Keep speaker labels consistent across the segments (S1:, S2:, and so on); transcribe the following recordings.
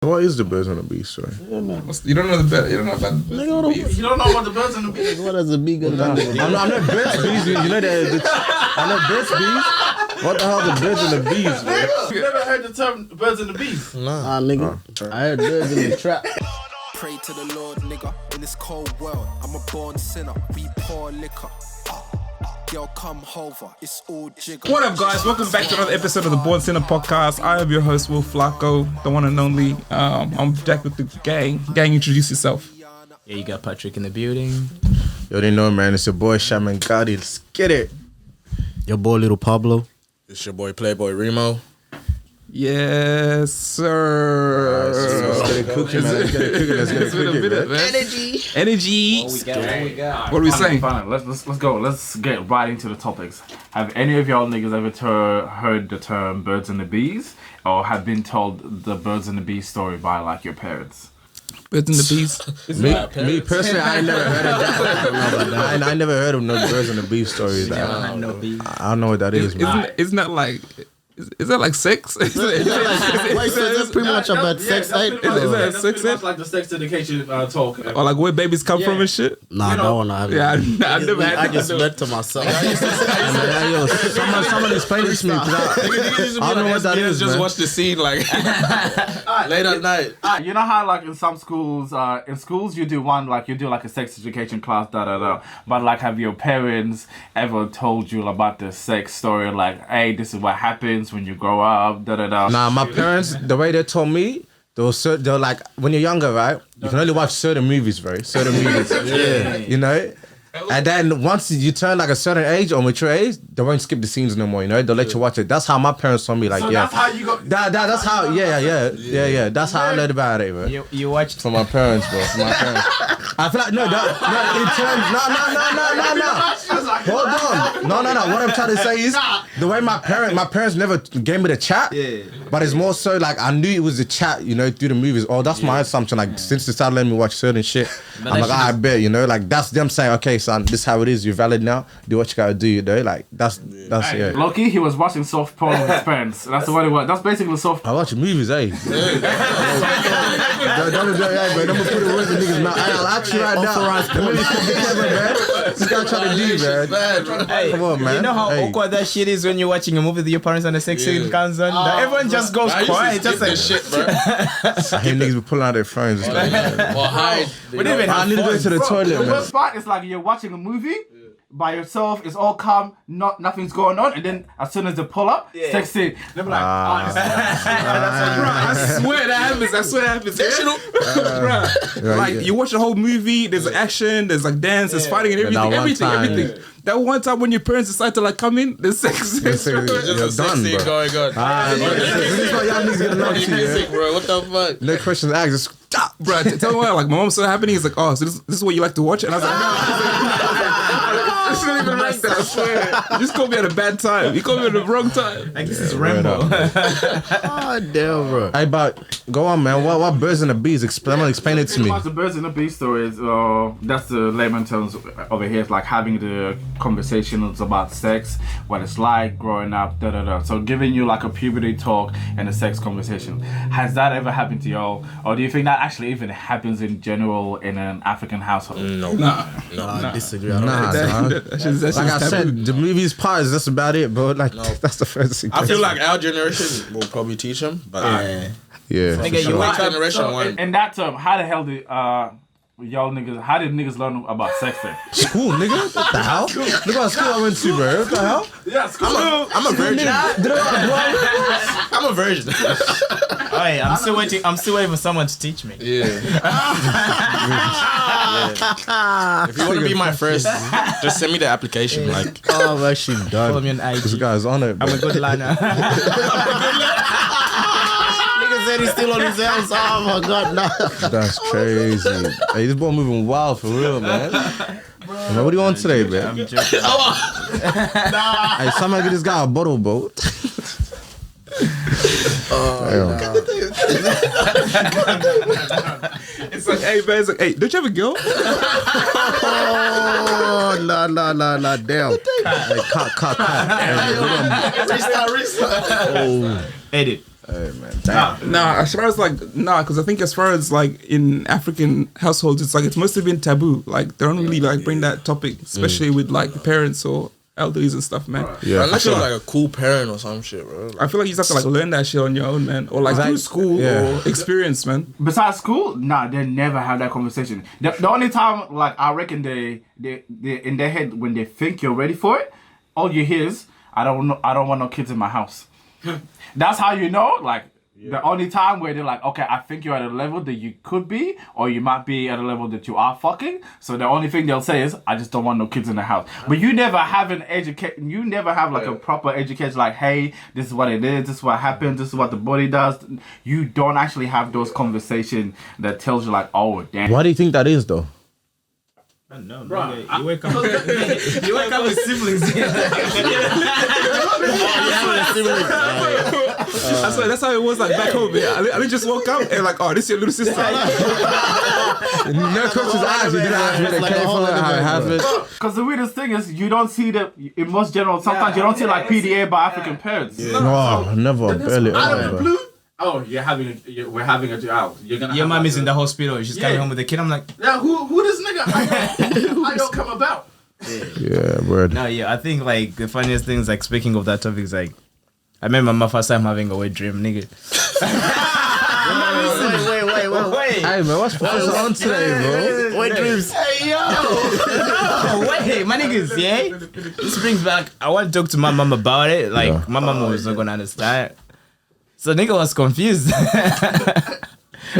S1: what is the birds on the bees story?
S2: Yeah, man.
S3: You don't know the bird. You don't know about the birds.
S2: You don't know about the birds on the bees. What does the bee got to do?
S1: I'm not birds bees. You know I know birds bees. What the hell are the birds and the bees, bro?
S2: You never heard the term birds and the bees?
S1: Nah,
S2: nigga. I heard birds in the trap.
S4: Pray to the Lord, nigga. In this cold world, I'm a born sinner. We pour liquor. Girl, come over. It's all jigger.
S3: What up, guys? Welcome back to another episode of the Born Sinner podcast. I am your host, Will Flacco, the one and only. I'm Jack with the gang. Gang, introduce yourself.
S5: Yeah, you got Patrick in the building.
S1: Yo, they know, man. It's your boy Shaman Gotti. Let's get it.
S2: Your boy Little Pablo.
S6: It's your boy Playboy Remo.
S3: Yes, sir.
S1: Let's get it cooking, man. Let's get it cooking. Let's get it cooking, man.
S3: Energy.
S5: What we got?
S3: What are we saying?
S7: Fine. Let's go. Let's get right into the topics. Have any of y'all niggas ever heard the term birds and the bees, or have been told the birds and the bees story by like your parents?
S3: Birds and the bees.
S1: Me personally, I ain't never heard of that. I never heard of no birds and the bees stories. I don't know what that is, man.
S3: Isn't that like? Is that like sex? Is
S2: That's pretty much about sex, right?
S3: Is that sex?
S7: That's like the sex education talk.
S3: Or like where babies come from and shit?
S2: Nah, that one I haven't.
S3: Yeah, I never had
S2: I
S3: that.
S2: just read to myself.
S1: Someone explain this to me, because I don't know what that is,
S6: Just
S1: man.
S6: watch the scene like late at night.
S7: You know how like in some schools, you do like a sex education class, But like, have your parents ever told you about the sex story? Like, hey, this is what happens when you grow up,
S1: Nah, my parents, the way they told me, they were like, when you're younger, right? You can only watch certain movies, right? Certain movies. Yeah. You know? And then once you turn like a certain age or mature age, they won't skip the scenes no more, you know? They'll let you watch it. That's how my parents told me, like,
S7: So
S1: yeah.
S7: that's how you got...
S1: That's how, yeah. That's how I learned about it, bro.
S5: You watched
S1: From my parents, bro. From my parents. I feel like, no, in terms, no. Hold on. No. What I'm trying to say is, the way my parents never gave me the chat, but it's more so like, I knew it was the chat, you know, through the movies. Oh, that's my assumption. Like, since they started letting me watch certain shit, I'm like, I bet, you know, like, that's them saying, okay, son, this is how it is. You're valid now. Do what you gotta do, you know? Like, that's yeah.
S7: Loki, he was watching soft porn with his parents. That's what it was. That's basically soft.
S1: I watch movies, eh? Don't put it words in niggas' mouth. I'll ask you right now. This guy trying to do, man.
S5: Hey,
S1: come on, man.
S5: You know how awkward that shit is when you're watching a movie with your parents and the sex scene comes on? Everyone just goes quiet. Just like
S6: shit, bro.
S1: I hear niggas be pulling out their phones.
S6: Or hide.
S1: I need to go to the toilet,
S7: The
S1: man.
S7: worst part is like you're watching a movie by yourself, it's all calm, nothing's going on, and then as soon as they pull up, sex scene, they're like,
S3: I swear that happens. Bro, like you watch the whole movie, there's action, there's like dance, there's fighting and everything. That one time when your parents decide to like come in, there's sex.
S1: You're done, bro.
S6: Going on.
S1: This is what y'all niggas get along to,
S6: Music, bro. What the fuck?
S1: no questions asked. Just stop.
S3: Bro, tell me why. Like my mom saw it happening. He's like, oh, so this is what you like to watch, and I was like, no. It's not even like that. I swear. You just called me at a bad time. You called me at the wrong time.
S5: Like this is Rambo.
S1: Oh damn, bro. Hey, but go on, man. What birds and the bees? Explain it to me.
S7: The birds and the bees story is that's the layman terms over here. It's like having the conversations about sex, what it's like growing up, So giving you like a puberty talk and a sex conversation. Has that ever happened to y'all, or do you think that actually even happens in general in an African household?
S6: No.
S2: I disagree.
S3: That's
S1: Like I said, the movies part is just about it, bro. Like that's the first thing.
S6: I feel like our generation will probably teach them, but
S1: yeah.
S5: Nigga, you watch
S6: generation
S7: So,
S6: one.
S7: in that term, how the hell did y'all niggas? How did niggas learn about sex then?
S1: School, nigga. What the hell? Look what school I went to, bro. What the hell?
S7: Yeah, school.
S6: I'm a virgin. I'm a virgin.
S5: Hey, I'm still waiting for someone to teach me.
S6: Yeah. If you want to be my first, just send me the application. Like,
S1: Oh, I'm actually done.
S5: Follow me on IG.
S1: This guy's on it, bro.
S5: I'm a good liner.
S2: Nigga said he's still on his house. Oh my god, nah.
S1: That's crazy. Hey, this boy moving wild for real, man. Man, what do you want today, man?
S5: I'm joking.
S1: Hey, somebody get this guy a bottle boat.
S3: It's like, hey man, it's like, hey, don't you have a girl?
S1: Oh, nah, damn. Hey, cut.
S5: Edit.
S1: Hey man, damn.
S3: Nah, as far as like, because I think as far as like in African households, it's like it's mostly been taboo. Like they don't really like bring that topic, especially with like the parents or elderlies and stuff, man.
S6: Yeah, unless you're like a cool parent or some shit, bro.
S3: I feel like you just have to like learn that shit on your own, man, or like through school or experience, man.
S7: Besides school, they never have that conversation. The only time, like, I reckon they in their head when they think you're ready for it, all you hear is, I don't want no kids in my house. That's how you know, like. The only time where they're like, okay, I think you're at a level that you could be, or you might be at a level that you are fucking. So the only thing they'll say is, I just don't want no kids in the house. But you never have you never have like a proper education, like, hey, this is what it is, this is what happens, this is what the body does. You don't actually have those conversations that tells you like, oh, damn.
S1: Why do you think that is though?
S5: No, bro. You wake up with siblings.
S3: That's how it was like back home. Yeah. I just woke up and like, oh, this is your little sister.
S1: No questions asked. You didn't ask where they came from, how it happened.
S7: Because the weirdest thing is, you don't see in most general, sometimes you don't see like PDA by African parents.
S1: No, never, barely.
S7: Out of the blue. Oh, we're having a child.
S5: Your mom is in the hospital. She's coming home with the kid. I'm like,
S7: yeah, who this nigga? I don't come about.
S1: Yeah, word.
S5: No, yeah, I think like the funniest thing is like speaking of that topic is like, I remember my first time having a wet dream, nigga. Wait.
S1: Hey man, what's on today, bro?
S5: Wet dreams. Hey yo. No, wait, my niggas, yeah. This brings back. I want to talk to my mom about it. Like my mom was not gonna understand. So nigga was confused.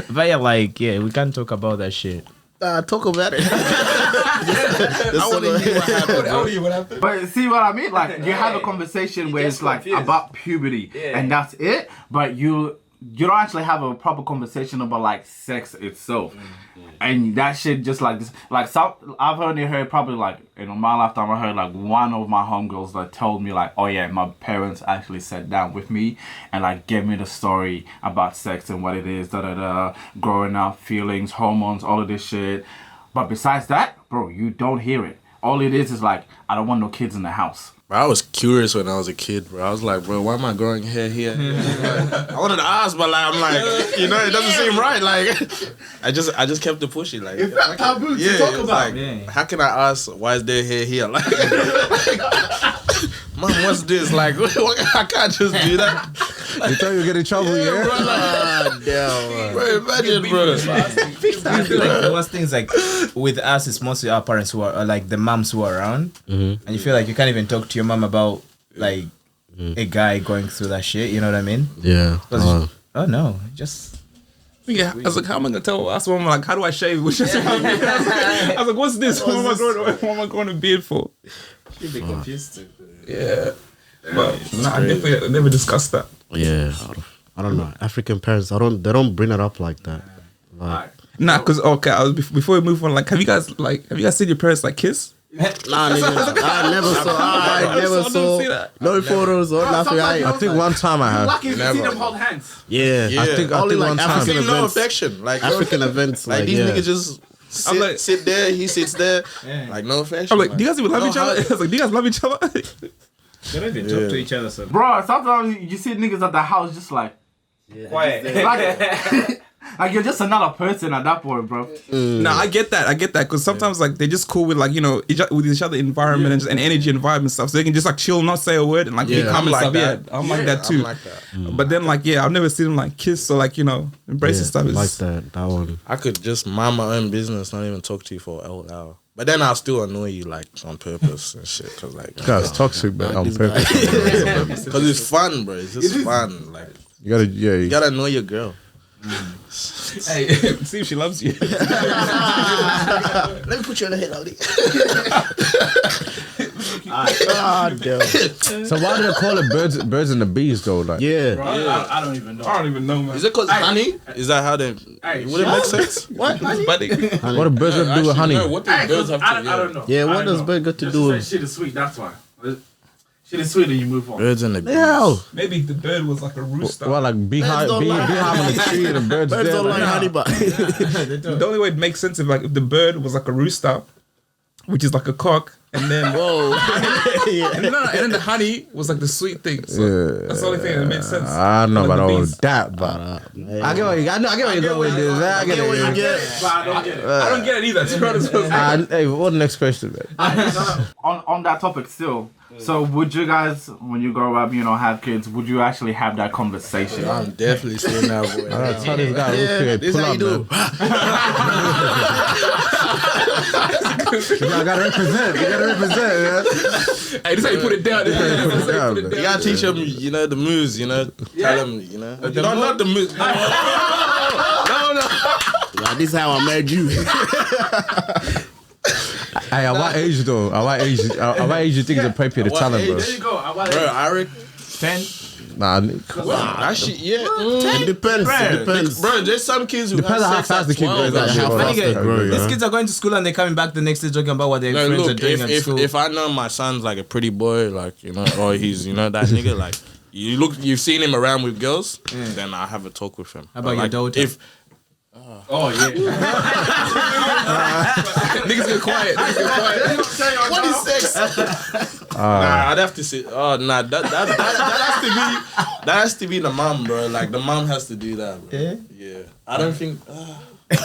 S5: But yeah, like, we can't talk about that shit.
S2: Talk about it.
S6: I want to hear what happened.
S7: But see what I mean? Like, you have a conversation where it's like about puberty and that's it, but you don't actually have a proper conversation about like sex itself. And that shit just like this, like I've only heard probably like in my lifetime I heard like one of my homegirls that told me like, oh yeah, my parents actually sat down with me and like gave me the story about sex and what it is, growing up, feelings, hormones, all of this shit. But besides that, bro, you don't hear it. All it is like, I don't want no kids in the house.
S6: Bro, I was curious when I was a kid, bro. I was like, bro, why am I growing hair here? Like, I wanted to ask, but like, I'm like, it doesn't seem right. Like, I just kept it pushing. Like,
S7: it's not taboo to talk about.
S6: Like, how can I ask why is there hair here? Like, mom, what's this? Like, I can't just do that.
S1: You thought you would get in trouble,
S6: yeah? Bro, like, damn, bro, imagine, bro.
S5: I feel like the worst things like with us, it's mostly our parents who are like the moms who are around, and you feel like you can't even talk to your mom about like a guy going through that shit. You know what I mean?
S6: Yeah.
S5: Oh no, just.
S3: Yeah, I was like, how am I gonna tell? I asked my mom like, how do I shave? I was like, what's this? What am I going to bid for?
S5: You'd be confused too.
S3: Yeah, but I never discussed that.
S2: Yeah, I don't know. African parents, they don't bring it up like that. Like,
S3: because before we move on, like, have you guys seen your parents like kiss?
S2: Nah, nigga, I never saw no photos or nothing.
S1: I think one time I have.
S7: Lucky to see them hold hands.
S2: Yeah.
S1: I think
S2: only
S1: one
S2: like
S1: time.
S2: African events.
S6: No affection, like
S2: African events,
S6: like these niggas just sit there, he sits there, like no affection.
S3: I'm like, do you guys even love each other? I was like, do you guys love each other?
S5: They don't even talk to each other, so.
S7: Bro, sometimes you see niggas at the house just like quiet. Like you're just another person at that point, bro.
S3: Nah, I get that, because sometimes like they're just cool with like with each other environment and just an energy environment stuff, so they can just like chill, not say a word, and like be calm and stuff. Yeah, I'm like that too.
S6: I'm like that.
S3: But then like I've never seen them like kiss or like embrace and stuff.
S2: Like that one.
S6: I could just mind my own business, not even talk to you for an hour. But then I'll still annoy you like on purpose and shit, cause like
S1: Guys, toxic, but on purpose.
S6: Because it's fun, bro. It's just fun. Like you gotta annoy your girl.
S3: Hey, see if she loves you.
S6: Let me put you on the head, Lodi.
S2: Damn.
S1: So why do they call it birds and the bees though? Like,
S7: Bro, I don't even know.
S3: I don't even know, man.
S6: Is it cause honey? Is that how they? Would it make sense?
S3: What? Buddy.
S1: what do birds have to do with honey?
S6: What do birds have to do?
S7: I don't know.
S2: Yeah, what does bird got to do with?
S7: Shit is sweet. That's why. Shit is sweet, and you move on.
S6: Birds and the bees.
S2: Yeah.
S3: Maybe the bird was like a rooster.
S1: Well, like beehive on the tree and the birds there.
S2: don't like honey, but
S3: The only way it makes sense if the bird was like a rooster, which is like a cock, And then and then the honey was like the sweet thing. So that's the only thing that made sense.
S1: I don't know
S3: Like
S1: about
S3: the
S1: all
S3: beans.
S1: that, but I get what you go with this. I get what you get.
S3: I don't get it either. To be honest with you.
S1: Hey, what the next question, man?
S7: On that topic still. So would you guys, when you grow up, have kids, would you actually have that conversation?
S6: I'm definitely seeing that boy.
S1: Tell this guy, okay,
S2: This
S1: pull
S2: how
S1: up,
S2: you do.
S1: man. You gotta represent. Man.
S3: Hey, this how you put it down.
S6: You gotta teach them, the moves, tell them, No, not the moves. No.
S2: Like, this is how I made you.
S1: Hey, at what age though? At what age you think it's appropriate to tell him, bro?
S7: There you go.
S6: Bro, I reckon
S5: 10.
S1: Nah,
S6: that shit, yeah.
S2: It depends. It depends.
S6: Bro, there's some kids who
S1: depends on
S6: have
S1: how
S6: sex
S1: fast the
S6: at
S1: kid
S6: 12.
S1: grows.
S2: How fast they grow,
S5: These kids are going to school and they're coming back the next day talking about what their
S6: Like,
S5: friends are
S6: look,
S5: doing at school.
S6: if I know my son's like a pretty boy, like or he's that nigga, like you've seen him around with girls, then I have a talk with him.
S5: How about your
S6: like,
S5: daughter?
S7: Oh, yeah.
S3: Niggas get quiet.
S6: What is sex? Nah, I'd have to say. Oh, nah, that has to be the mom, bro. Like the mom has to do that, bro. Yeah. I don't think.
S2: Why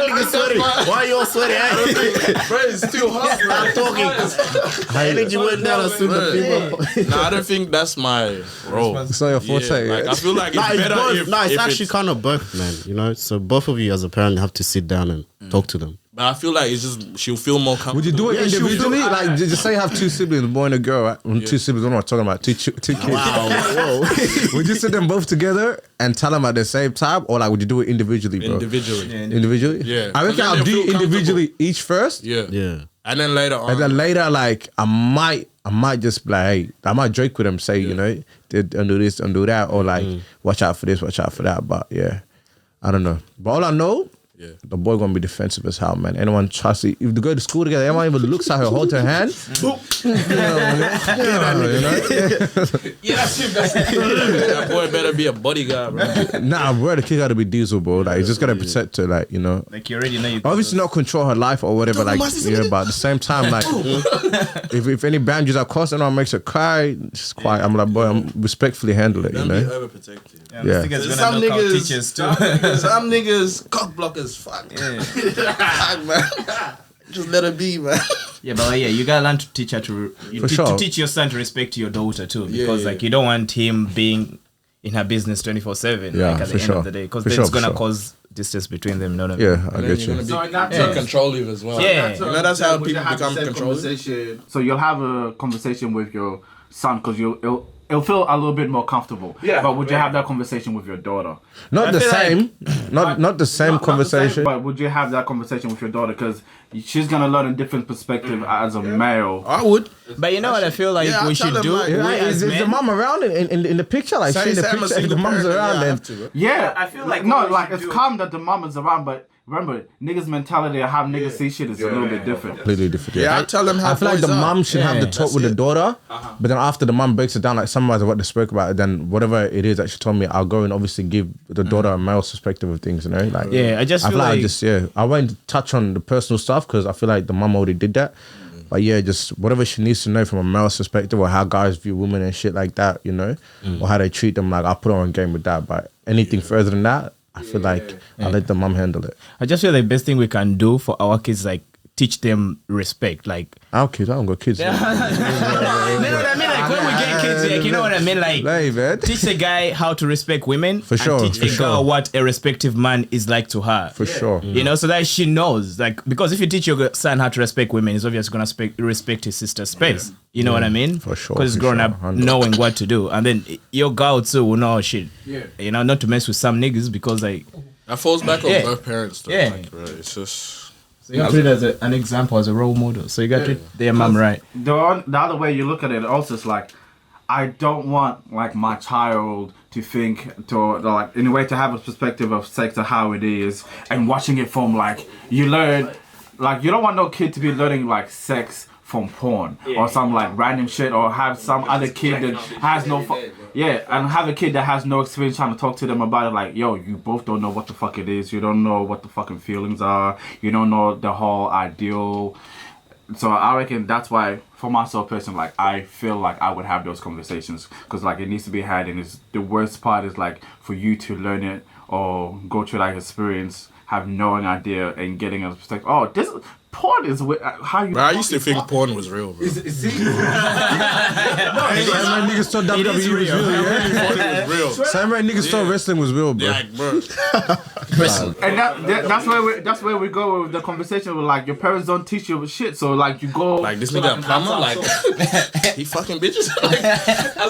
S2: niggas sweating? Why are you all sweating?
S6: Bro, it's too hot, bro.
S2: I'm talking. Energy went down as soon as people.
S6: Nah, I don't think that's my role.
S1: it's not your forte.
S6: Like I feel like it's better if
S2: It's actually kind of both, man. So both of you as a parent have to sit down and talk to them.
S6: But I feel like it's just she'll feel more comfortable.
S1: Would you do it individually? Like, just say you have two siblings, a boy and a girl, right? Two siblings, what am I talking about? Two kids.
S2: Wow, whoa.
S1: Would you sit them both together and tell them at the same time? Or like, would you do it individually, bro?
S6: Individually.
S1: Individually?
S6: Yeah.
S1: I reckon
S6: And then
S1: I'll
S6: they'll
S1: do
S6: feel
S1: individually each first.
S6: Yeah.
S2: Yeah.
S6: And then later on.
S1: And then later, like, I might just be like, hey, I might joke with them, say, don't do this, don't do that. Or like, watch out for this, watch out for that. But yeah, I don't know. But all I know, the boy gonna be defensive as hell, man. Anyone tries to, if they go to school together, anyone even looks at her, hold her hand.
S6: That boy better be a bodyguard, bro.
S1: Nah, bro, the kid gotta be diesel, bro. Like, you just gotta protect her, like,
S5: Like you already know you
S1: obviously not control her life or whatever, like, but at the same time, like, if any boundaries are crossed, anyone makes her cry, just quiet. I'm like, boy, I'm respectfully handle it,
S6: Don't be overprotective.
S1: Yeah.
S5: Some teachers too.
S6: Some niggas cock blockers. Fuck. Fuck, man. Just let it be, man.
S5: Yeah, but you gotta learn to teach her to teach your son to respect your daughter too, because like you don't want him being in her business 24/7.
S1: Yeah,
S5: like at the end of the day, because then it's gonna cause distance between them. No.
S1: Yeah, I get
S6: You're
S1: you.
S6: gonna be controlling as well.
S5: Yeah.
S6: That's how
S7: would you
S6: people
S7: have
S6: become
S7: the same
S6: controlling.
S7: conversation? So you'll have a conversation with your son because it'll feel a little bit more comfortable. Yeah. But would you have that conversation with your daughter?
S1: Not the same, not the same conversation.
S7: But would you have that conversation with your daughter? Because she's gonna learn a different perspective as a male.
S6: I would.
S5: But you know what I feel like
S6: Yeah,
S5: we
S6: I'll
S5: should
S6: tell
S5: do?
S6: them, like,
S5: We
S1: Is
S5: as
S1: the
S5: men-
S1: mom around in the picture? Like, see the
S6: Say I'm a
S1: picture, if
S6: single
S1: the mom's
S6: parent,
S1: around,
S6: I
S1: then
S6: have to, bro.
S7: Yeah,
S5: I feel like
S7: no,
S5: what we
S7: like
S5: should
S7: it's
S5: do-
S7: calm that the mom is around, but remember, niggas' mentality of how niggas see shit is a little bit different.
S1: completely different.
S6: Yeah, I tell them how
S1: I feel like the
S6: boys are.
S1: mom should have the talk with the daughter,
S5: Uh-huh.
S1: but then after the mom breaks it down, like summarize what they spoke about, then whatever it is that she told me, I'll go and obviously give the daughter a male perspective of things, Like,
S5: Yeah, I just
S1: I
S5: feel
S1: feel
S5: like
S1: I won't touch on the personal stuff because I feel like the mom already did that. But yeah, just whatever she needs to know from a male perspective or how guys view women and shit like that, or how they treat them, like I'll put her on game with that. But anything further than that, I feel like I'll let the mom handle it.
S5: I just feel the best thing we can do for our kids, like teach them respect. Like,
S1: Our kids, I don't got kids.
S5: you know what I mean? Like when we get kids, like, you know what I mean? Like,
S1: Hey, man.
S5: teach the guy how to respect women.
S1: For sure,
S5: And teach the
S1: for
S5: girl
S1: sure.
S5: what a respective man is like to her.
S1: For sure.
S5: You know, so that she knows, like, because if you teach your son how to respect women, he's obviously gonna respect his sister's space. You know what I mean?
S1: For sure,
S5: Because he's
S1: for
S5: grown
S1: sure,
S5: up
S1: 100%.
S5: knowing what to do, and then your girl too will know shit. Yeah. You know, not to mess with some niggas because like
S6: That falls back on
S5: Yeah.
S6: both parents, though.
S5: Yeah.
S6: Like, bro, it's just.
S5: so you got to treat it as an example, as a role model. So you got to treat their mom right.
S7: The other way you look at it also is like, I don't want like my child to think to like in a way to have a perspective of sex or how it is and watching it from like you learn like you don't want no kid to be learning like sex from porn or some like random shit or have some other kid that has no and have a kid that has no experience trying to talk to them about it like yo you both don't know what the fuck it is, you don't know what the fucking feelings are, you don't know the whole ideal So I reckon that's why, for myself personally, like I feel like I would have those conversations because like it needs to be had, and it's the worst part is like for you to learn it or go through like experience, have no idea and getting a perspective. Oh, this porn is how you.
S6: Bro, I used to think porn was real, bro.
S1: Same way niggas thought WWE was real, yeah?
S6: Porn was real.
S1: Same way niggas thought wrestling was real, bro.
S6: Yeah, bro.
S7: And that's where we go with the conversation with like your parents don't teach you shit, so like you go
S6: Like this nigga a plumber, like he fucking bitches. Like,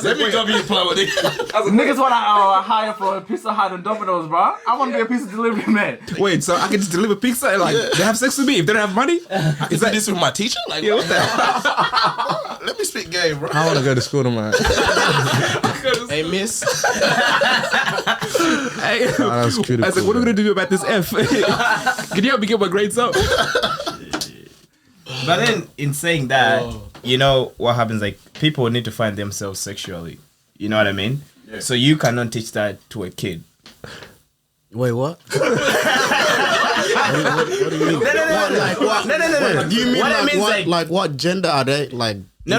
S6: let me go be a plumber.
S7: niggas want to hire for a Pizza Hut and Domino's, bro. I want to be a pizza delivery man.
S3: Wait, so I can just deliver pizza and like they have sex with me if they don't have money?
S6: I can do this with my teacher? Like,
S3: Yeah, what the hell?
S6: let me speak gay, bro.
S1: I want to go to school tomorrow.
S6: Hey, miss.
S3: Hey,
S1: that's pretty
S3: I was like,
S1: cool,
S3: what are we gonna do about this F? Can you help me get my grades up?
S5: But then, in saying that, you know what happens? Like, people need to find themselves sexually. You know what I mean? Yeah. So you cannot teach that to a kid.
S2: Wait, what? What do you mean?
S5: No.
S2: Do you mean
S5: What I mean is
S2: like what gender are they? Like
S5: No,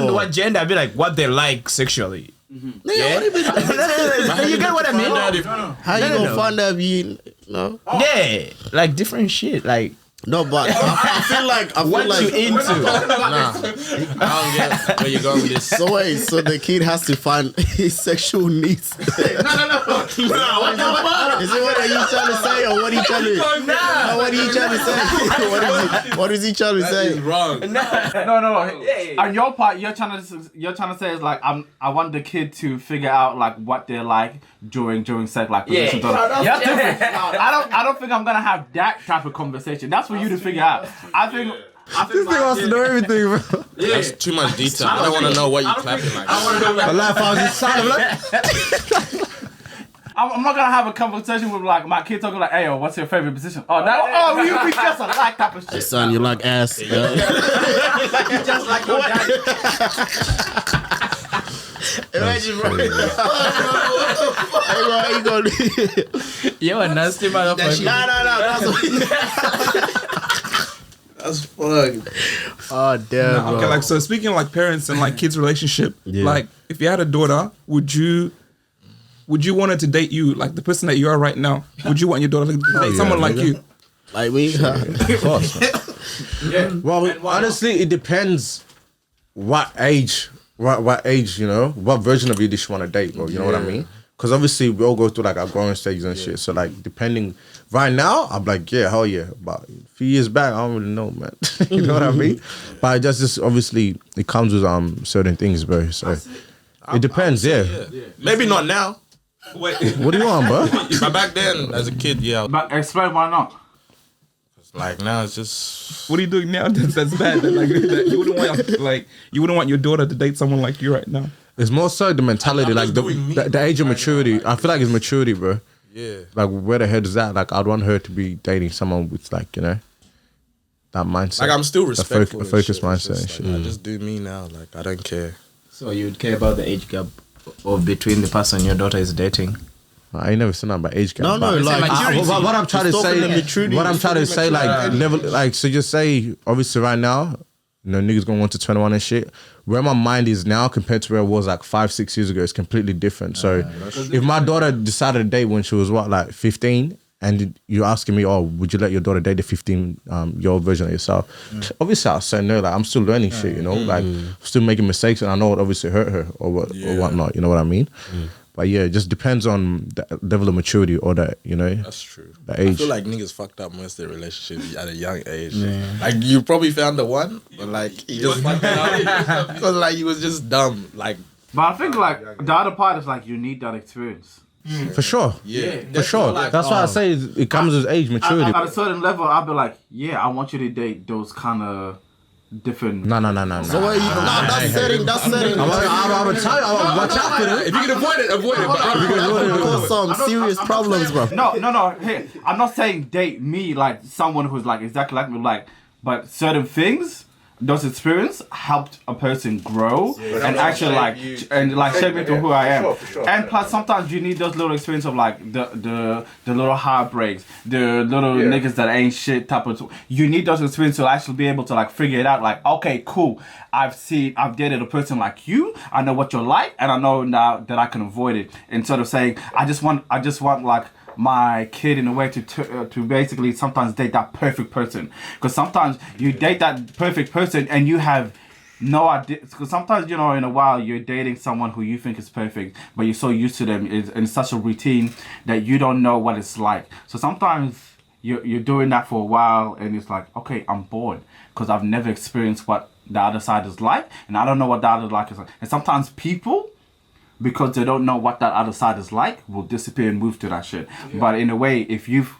S2: or-
S5: what gender? I mean, like, what they like sexually.
S2: Nigga,
S5: Yeah?
S2: what do you mean?
S5: You get what I mean?
S2: How you gonna find out if you no?
S5: Yeah, like different shit. Like,
S2: No, but I feel like
S5: what you into?
S6: Nah, I don't get where you're going with this.
S2: So wait, so the kid has to find his sexual needs. Is it what are you trying to say, or what are you trying to? No, what are you trying to say? What is he trying to say?
S6: He's wrong.
S7: No. On your part, you're trying to say is like I want the kid to figure out like what they're like during sex, like positions. Yeah, different. I don't think I'm gonna have that type of conversation. That's for you to figure out. I think
S1: This nigga wants to know everything, bro.
S6: That's too much detail. I don't want to know what you clapping like.
S1: My life, I was inside of like,
S7: I'm not gonna have a conversation with like my kid talking like, "Hey, what's your favorite position?" Oh, you be just a like type of shit.
S2: Son, you like ass.
S7: Just like your dad.
S2: Imagine, bro. Hey, bro, how you gonna do?
S5: You're a nasty motherfucker.
S2: No.
S6: That's fucked.
S2: Oh damn, bro.
S3: Okay, like so speaking of like parents and like kids relationship, like if you had a daughter, would you want her to date you, like the person that you are right now? Would you want your daughter to date someone like you?
S2: Like me?
S1: of course. Well, honestly, it depends what age, you know, what version of you does she want to date, bro. You know what I mean? Because obviously we all go through like our growing stages and shit. So like depending, right now I'm like, yeah, hell yeah. But a few years back, I don't really know, man. You know what I mean? But it just obviously it comes with certain things, bro. So it depends, yeah.
S6: Maybe not now.
S3: Wait,
S1: What do you want, bro?
S6: But back then, as a kid, yeah.
S7: But explain why not.
S6: Like now, it's just.
S3: what are you doing now? That's bad. Like that you wouldn't want your daughter to date someone like you right now.
S1: It's more so the mentality,
S6: I'm
S1: like
S6: just doing me
S1: the age of maturity. I feel like it's maturity, bro.
S6: Yeah.
S1: Like where the head is at. Like I'd want her to be dating someone with like, you know, that mindset.
S6: Like I'm still respectful.
S1: A focused
S6: and shit.
S1: mindset
S6: It's
S1: and
S6: just,
S1: shit.
S6: I just do me now. Like I don't care.
S5: So you'd care about the age gap of between the person your daughter is dating?
S1: I ain't never seen that about age gap.
S2: No,
S1: but-
S2: like
S1: what I'm trying to
S2: Just talking
S1: say,
S2: the maturity.
S1: what I'm trying to say, like level, like so just say, obviously right now, you know, niggas going 1 to 21 and shit. Where my mind is now compared to where it was like 5-6 years ago, it's completely different. So if my daughter decided to date when she was what, like 15, and you're asking me, oh, would you let your daughter date the 15-year-old version of yourself? Obviously, I'll say no. Like I'm still learning shit, you know, like still making mistakes, and I know it obviously hurt her or whatnot. You know what I mean? But yeah, it just depends on the level of maturity or the, you know,
S6: That's true.
S1: the age.
S6: I feel like niggas fucked up most of their relationships at a young age. Like you probably found the one, but like he just fucked it up because like he was just dumb. Like
S7: But I think like the other part is like you need that experience.
S1: For sure.
S6: yeah,
S1: For sure. That's why I say it comes with age, maturity.
S7: At a certain level, I'll be like, yeah, I want you to date those kind of different.
S1: No.
S2: So wait, that's setting. That's setting.
S1: I'm gonna tell you, watch out for it.
S3: If you can avoid it, avoid it. But
S2: That cause some serious problems, bro.
S7: No. Hey, I'm not saying date me like someone who's like exactly like me, like, but certain things. those experience helped a person grow and actually shape me to who I am. And plus, sometimes you need those little experience of like the little heartbreaks, the little niggas that ain't shit type of. You need those experiences to actually be able to like figure it out. Like, okay, cool. I've dated a person like you. I know what you're like, and I know now that I can avoid it. Instead of saying, I just want like my kid in a way to basically sometimes date that perfect person, because sometimes you date that perfect person and you have no idea, because sometimes, you know, in a while you're dating someone who you think is perfect, but you're so used to them in such a routine that you don't know what it's like. So sometimes you're doing that for a while and it's like, okay, I'm bored because I've never experienced what the other side is like, and I don't know what the other like is like. And sometimes people, because they don't know what that other side is like, will disappear and move to that shit. Yeah. But in a way, if you've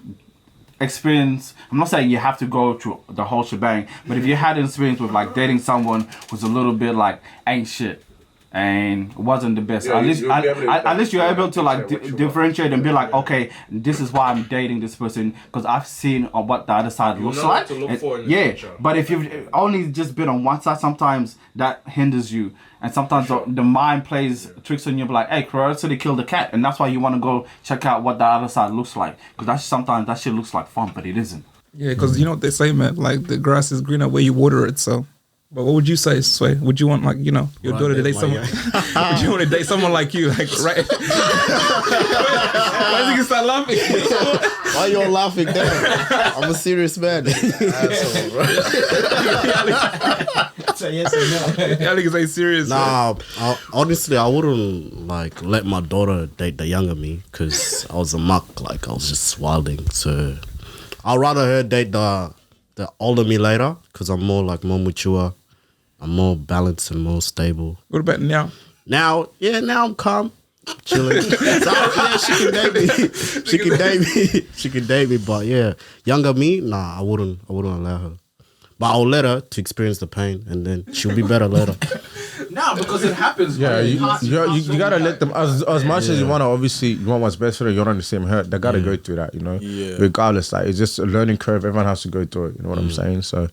S7: experienced, I'm not saying you have to go through the whole shebang, but if you had an experience with like dating someone who's a little bit like ain't shit and wasn't the best, at least you're able to like differentiate and be like, okay, this is why I'm dating this person, because I've seen what the other side looks like.
S6: To look for in the future.
S7: But if you've only just been on one side, sometimes that hinders you. And sometimes the mind plays tricks on you, be like, hey, curiosity killed the cat. And that's why you want to go check out what the other side looks like. Because sometimes that shit looks like fun, but it isn't.
S3: Yeah, because you know what they say, man? Like, the grass is greener where you water it, so. But what would you say, Sway? Would you want, like, you know, your daughter to date someone? Would you want to date someone like you? Like, right? Why did you start laughing?
S2: Why you all laughing there? I'm a serious man. Asshole, bro.
S5: So yes or no?
S3: Y'all niggas ain't serious.
S2: Nah, honestly, I wouldn't like let my daughter date the younger me, because I was a muck. Like, I was just wilding. So I'd rather her date the older me later, because I'm more mature. I'm more balanced and more stable.
S3: What about now?
S2: Now I'm calm, chilling. So, yeah, she can date me. She can date me. But yeah, younger me, nah, I wouldn't allow her. But I'll let her to experience the pain, and then she'll be better later.
S7: No, because it happens.
S1: Yeah, you gotta let them, as much as you want to, obviously, you want what's best for them, you're on the same hurt. They gotta go through that, you know? Yeah. Regardless, like, it's just a learning curve. Everyone has to go through it, you know what I'm saying? So,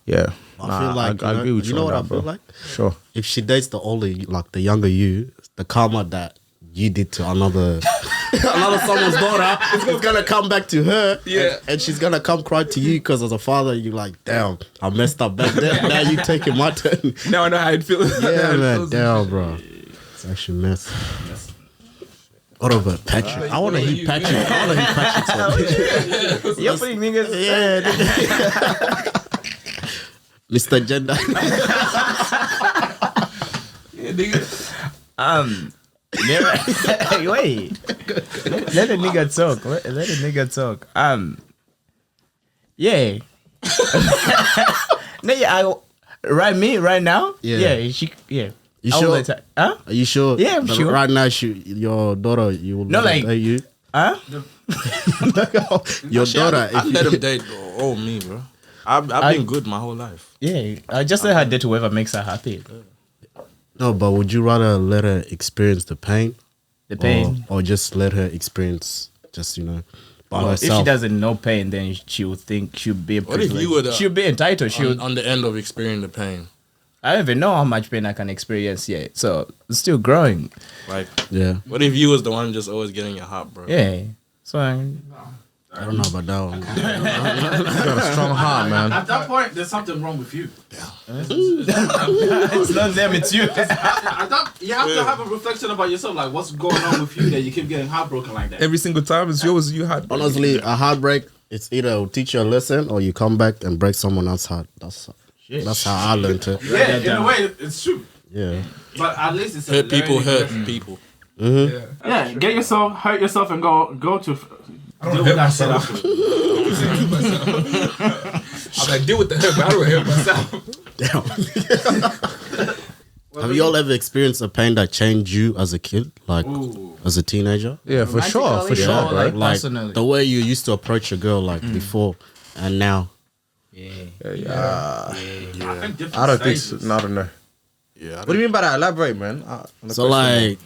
S1: yeah.
S2: I feel like, I agree with you. You know what I feel like?
S1: Sure.
S2: If she dates the older, like the younger you, the karma that you did to another someone's daughter, it's gonna come back to her.
S3: Yeah.
S2: And she's gonna come cry to you, because as a father, you're like, damn, I messed up back then. Now you taking my turn.
S3: Now I know how it feels.
S2: Yeah, man. Damn, bro. It's actually mess. What about Patrick? I want to hear Patrick.
S5: You're putting niggas.
S2: Yeah. Mr. Gender.
S3: Yeah, nigga.
S5: Wait. Let a nigga talk. Yeah. No, yeah. Right now.
S2: Yeah.
S5: Yeah.
S2: You sure?
S5: Huh?
S2: Are you sure?
S5: Yeah, I'm sure.
S2: Right now, your daughter, you will
S5: No, like,
S2: you.
S5: Huh?
S2: Your daughter.
S6: I let him date me, bro. I've been good my whole life.
S5: Yeah. I just let her date whoever makes her happy.
S2: No, but would you rather let her experience the pain?
S5: The pain.
S2: Or just let her experience, just, you know, by
S5: Well,
S2: herself?
S5: if she doesn't know pain, then she will think she'll be
S6: What if you were
S5: she'll be entitled.
S6: on the end of experiencing the pain?
S5: I don't even know how much pain I can experience yet. So it's still growing.
S6: Like,
S2: Yeah.
S6: what if you was the one just always getting your heart, bro?
S5: Yeah. So
S2: I don't know about that one.
S1: You got a strong heart, man.
S7: At that point, there's something wrong with you.
S5: it's not them, it's you.
S7: You have to have a reflection about yourself, like what's going on with you that you keep getting heartbroken like that.
S3: Every single time it's yours, you had.
S2: Honestly, a heartbreak, it's either teach you a lesson or you come back and break someone else's heart. That's how I learned it.
S7: Yeah, in a way, it's true.
S2: Yeah.
S7: But at least it's
S6: Hurt people hurt people.
S2: Mm-hmm.
S7: Yeah, get yourself, hurt yourself, and go to.
S3: I don't hurt myself. I'm like, deal with the hurt, but I don't hurt myself.
S2: Damn. Have you all ever experienced a pain that changed you as a kid, like as a teenager?
S1: Yeah, for sure, bro.
S2: Like the way you used to approach a girl, like before and now.
S1: I don't think so. No, I don't know.
S6: Yeah.
S1: What do you mean by that? Elaborate, man.
S2: So like,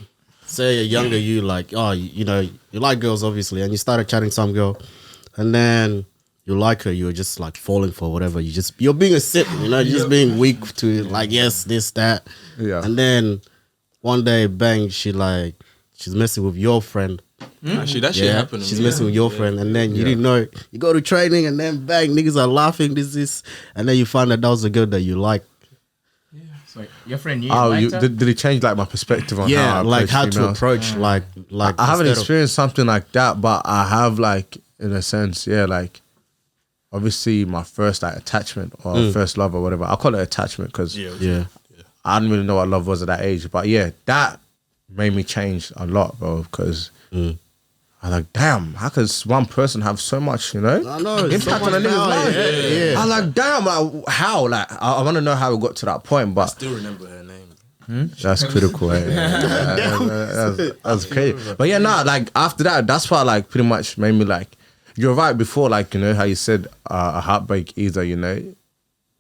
S2: say a younger you, like, oh, you know, you like girls obviously, and you started chatting some girl, and then you like her, you're just like falling for whatever. You're being a simp, you know, you're just being weak to like yes, this, that.
S1: Yeah.
S2: And then one day, bang, she's messing with your friend.
S6: Actually, that shit happened.
S2: She's messing with your friend, and then you didn't know. You go to training, and then bang, niggas are laughing. This, and then you find that was a girl that you like.
S5: So your friend,
S1: did it change like my perspective on how I
S2: like how to
S1: females?
S2: approach like
S1: I haven't experienced something like that, but I have like in a sense, like obviously my first like attachment or first love or whatever. I call it attachment because I didn't really know what love was at that age, but that made me change a lot, bro. Because I was like, damn, how could one person have so much, you know?
S2: I know,
S1: impact on a nigga's life?
S2: Yeah.
S1: I was like, damn, how? Like, I want to know how it got to that point, but
S6: Still remember her name.
S1: that's critical. That's crazy. But like after that, that's what like pretty much made me like. You're right before, like, you know how you said a heartbreak either, you know,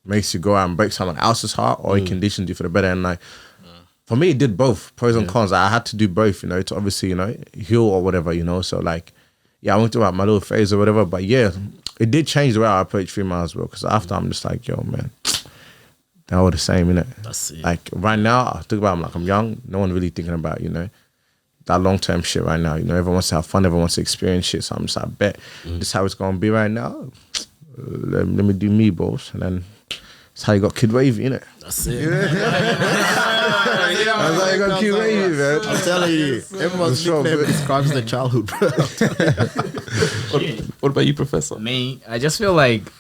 S1: makes you go out and break someone else's heart, or it conditions you for the better. And like, for me, it did both, pros and cons. I had to do both, you know, to obviously, you know, heal or whatever, you know. So like, I went through like my little phase or whatever, but it did change the way I approach females, bro. Because after I'm just like, yo, man, they're all the same, innit?
S2: That's it.
S1: Like right now, I think about, I'm like, I'm young. No one really thinking about, you know, that long-term shit right now. You know, everyone wants to have fun. Everyone wants to experience shit. So I'm just like, bet this is how it's going to be right now. Let me do me, boss. And then that's how you got Kid Wavy, innit?
S2: That's it.
S1: That's how you got Kid Wavy, man.
S2: I'm telling you, everyone's nickname describes their childhood, bro.
S6: What about you, Professor?
S5: Me, I just feel like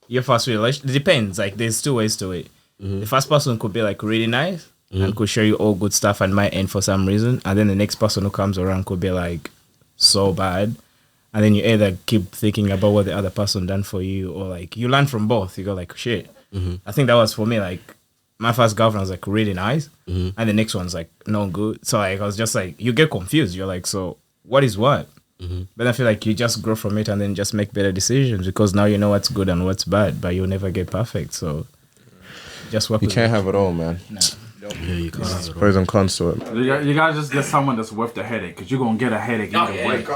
S5: your first relationship, it depends. Like, there's two ways to it. The first person could be like really nice and could show you all good stuff and might end for some reason, and then the next person who comes around could be like so bad, and then you either keep thinking about what the other person done for you, or like you learn from both. You go like, shit. I think that was for me. Like, my first girlfriend was like really nice, and the next one's like no good. So like I was just like, you get confused. You're like, so what is what? But I feel like you just grow from it and then just make better decisions, because now you know what's good and what's bad, but you'll never get perfect. So just work.
S1: You can't have it all, man.
S5: No.
S2: Yeah, you can't have it all.
S1: Pros and cons to it.
S7: You gotta just get someone that's worth the headache, because you're gonna get a headache either way.
S5: You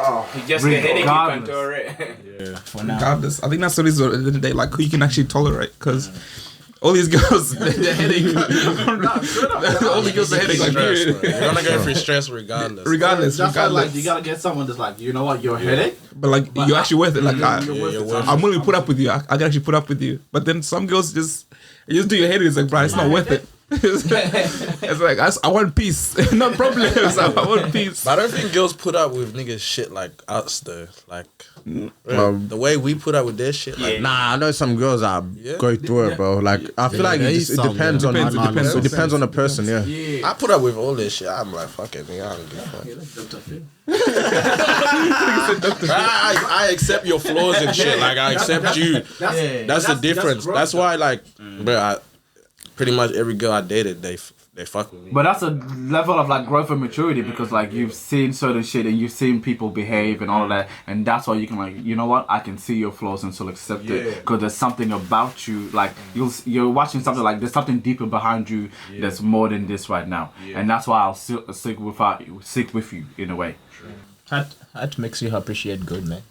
S5: just get headache, you can
S7: Regardless.
S5: tolerate. For now.
S3: Regardless, I think that's what it is at the end of the day, like who you can actually tolerate, because all these girls, the headache. All the girls, the headache. Like,
S6: You're gonna go through stress regardless.
S3: regardless.
S7: That's why, like, you gotta get someone that's like, you know what, you're a headache.
S3: But like, you're actually worth it. Like,
S7: You're worth it.
S3: I'm willing to put up with you. I can actually put up with you. But then some girls just do your headache. It's like, bro, it's not worth it. It's like, I want peace, not problems. I want peace.
S6: But I don't think girls put up with niggas shit like us though. Like the way we put up with their shit. Like,
S1: Nah, I know some girls that go through it, bro. Like, I feel like it depends on it depends on the person. Yeah.
S6: I put up with all this shit. I'm like, fuck it, nigga. I don't give a fuck. I accept your flaws and shit. Like, I accept you. That's the difference. That's why, like, bro, pretty much every girl I dated, they fuck with me.
S7: But that's a level of like growth and maturity, because like you've seen certain shit and you've seen people behave and all of that, and that's why you can like, you know what, I can see your flaws and still accept it, because there's something about you, like you're watching something, like there's something deeper behind you that's more than this right now, and that's why I'll stick with you in a way.
S5: Hurt makes you appreciate good, man.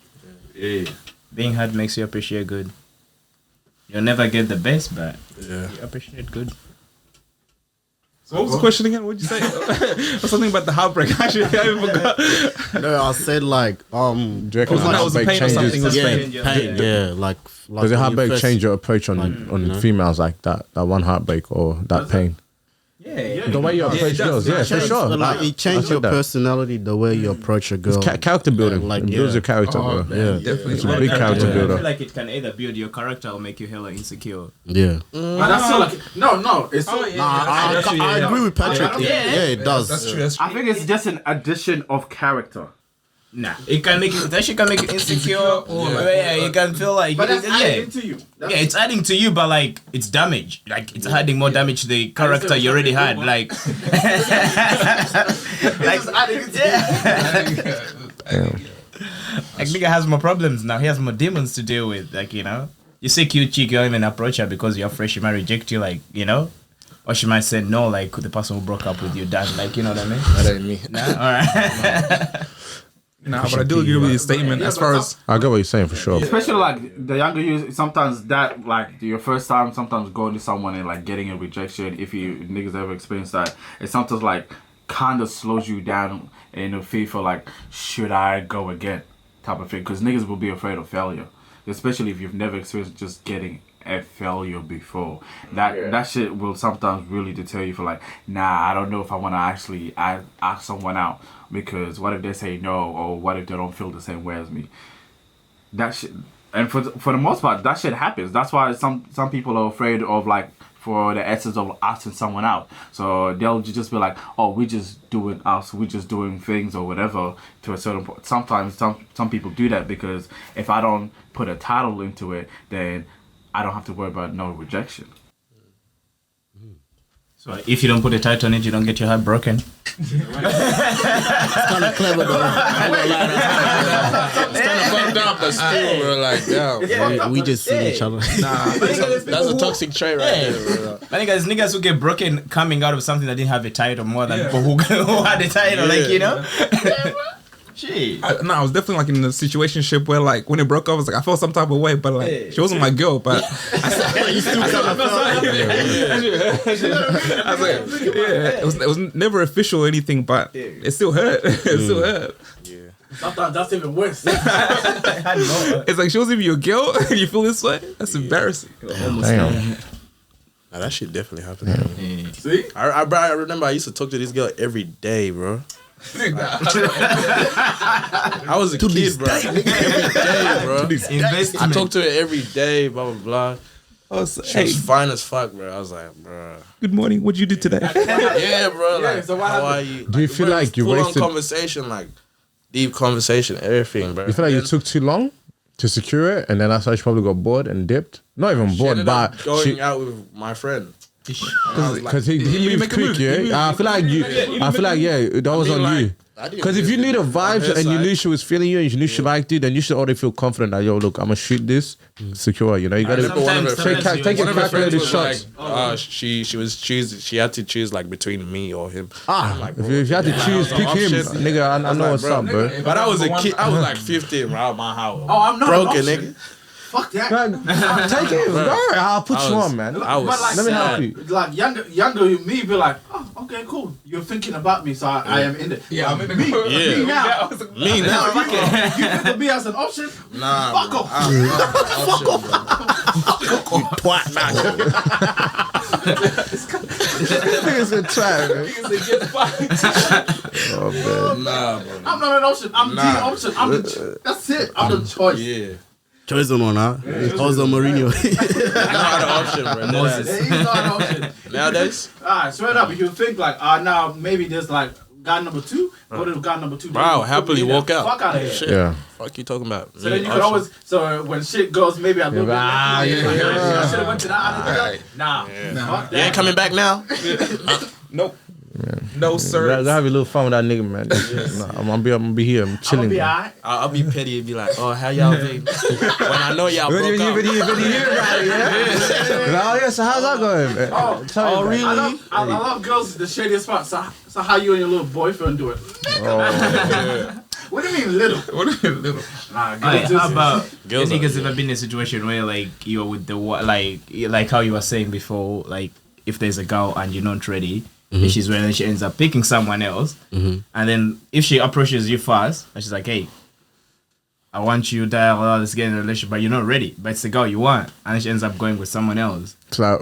S5: Being hurt makes you appreciate good. You'll never get the best, but you appreciate good.
S3: So what was the question again? What'd you say? Something about the heartbreak. Actually, I even forgot.
S2: No, I said like
S1: Do you reckon
S3: Was that was
S1: heartbreak
S3: pain or something?
S1: changes?
S2: pain, like
S1: Does your heartbreak change your approach on females, like that one heartbreak or that pain?
S5: Yeah.
S1: The way you approach girls, for sure.
S2: Like it changed your personality, the way you approach a girl.
S1: Character building,
S2: Like,
S1: it builds your character, bro.
S3: Definitely.
S1: It's a big character
S5: I
S1: builder.
S5: feel like it can either build your character or make you hella insecure.
S2: Yeah.
S7: But that's still like no, it's still,
S2: I agree with Patrick.
S5: Yeah.
S2: It does.
S3: That's true. That's true.
S7: I think it's just an addition of character.
S5: Nah, it can make you. That shit can make you insecure. You can feel like.
S7: To you.
S5: It's adding to you, but like it's damage. Like it's adding more damage to the character you already had. Like, like nigga has more problems now. He has more demons to deal with. Like, you know, you see cute chick, you don't even approach her because you're afraid she might reject you. Like, you know. Or she might say no, like the person who broke up with you done. Like, you know what I mean?
S6: That ain't me.
S5: Nah? Alright.
S3: Nah, but I do agree with your statement as far as
S1: I get what you're saying for sure.
S7: Especially like the younger you, sometimes that like your first time, sometimes going to someone and like getting a rejection. If you niggas ever experienced that, it sometimes like kind of slows you down in a feel for like, should I go again, type of thing. Because niggas will be afraid of failure, especially if you've never experienced just getting a failure before. That shit will sometimes really deter you for like, nah, I don't know if I want to actually ask someone out, because what if they say no, or what if they don't feel the same way as me? That shit, and for the most part, that shit happens. That's why some people are afraid of like, for the essence of asking someone out. So they'll just be like, oh, we just doing us, we just doing things or whatever to a certain point. Sometimes some people do that because if I don't put a title into it, then I don't have to worry about no rejection.
S5: So if you don't put a title on it, you don't get your heart broken.
S2: It's kind of clever though.
S6: It's kind of fucked up, but still, we're like, damn.
S2: We just see each other.
S6: Nah, that's a toxic trait right there, bro.
S5: I think niggas who get broken coming out of something that didn't have a title more than people who had a title, like, you know? Shit.
S3: I was definitely like in a situationship where like when it broke up, I was like, I felt some type of way, but like she wasn't my girl, but I was like, yeah, it was never official or anything, but it still hurt. It still hurt.
S6: Yeah.
S7: Sometimes that's even worse.
S3: It's like she wasn't even your girl and you feel this way? That's embarrassing.
S1: Damn.
S6: Nah, that shit definitely happened. Yeah. See? I remember I used to talk to this girl every day, bro. I was a kid, bro. Every day, bro. I talked to her every day, blah, blah, blah. She was fine as fuck, bro. I was like, bro.
S3: Good morning. What'd you do today?
S6: Yeah, bro. Like, so how are you?
S1: Do you feel like you wasted...
S6: full-on conversation, like, deep conversation, everything, bro.
S1: You feel like you took too long to secure it, and then that's why she probably got bored and dipped? Not even bored, but...
S6: going out with my friend.
S1: Because he moved quick, yeah. I feel like that was on you. Because if you knew the vibes and you knew she was feeling you and you knew she liked you, then you should already feel confident that, yo, look, I'm gonna shoot this secure. You know, you gotta take your calculated shots.
S6: She had to choose like between me or him.
S1: Like, if you had to choose, pick him, nigga. I know what's up, bro.
S6: But I was a kid. I was like 15, bro, out my house.
S7: Oh, I'm not
S6: broken, nigga.
S7: Fuck that.
S1: Take it, bro. I'll put you on, man.
S6: I was
S7: like,
S1: let me help you.
S7: Like younger me be like, oh, okay, cool. You're thinking about me, so I am in it.
S3: Yeah, I'm in the
S7: me now.
S6: Me now.
S7: You think of me as an option?
S6: Nah,
S7: fuck off.
S6: Fuck off.
S2: You twat, man.
S1: Niggas a twat, man. Oh, man.
S6: Nah, bro.
S7: I'm not an option. I'm the option. That's it. I'm the choice.
S6: Yeah.
S2: Choice on one, huh? Jose Mourinho.
S6: Not an option, bro.
S5: Moses.
S7: He's not an option.
S6: Nowadays?
S7: Straight up, if you think like, now maybe there's like guy number 2, go to guy number 2.
S6: Bro, happily walk out.
S7: Fuck out of here.
S6: Shit.
S1: Yeah.
S6: Fuck you talking about?
S7: So then you could always, so when shit goes, maybe I go I should have went to that. Nah. Fuck that.
S6: You ain't coming back now?
S3: Nope. No, sir.
S1: Gotta have a little fun with that nigga, man. I'm gonna be here. I'm chilling.
S7: I'll be alright.
S6: I'll be petty and be like, oh, how y'all been? When I know y'all broke up.
S1: When you hear about it, yeah? Oh, yeah, so how's that going, man?
S7: Oh, really? I love girls, the shadiest part. So how you and your little boyfriend do it? What do you mean little?
S3: What do you mean little?
S5: How about your niggas ever been in a situation where like you're with the like how you were saying before, like if there's a girl and you're not ready, and she's ready and she ends up picking someone else, and then if she approaches you first and she's like, hey, I want you to let's get in a relationship, but you're not ready, but it's the girl you want, and then she ends up going with someone else.
S1: It's like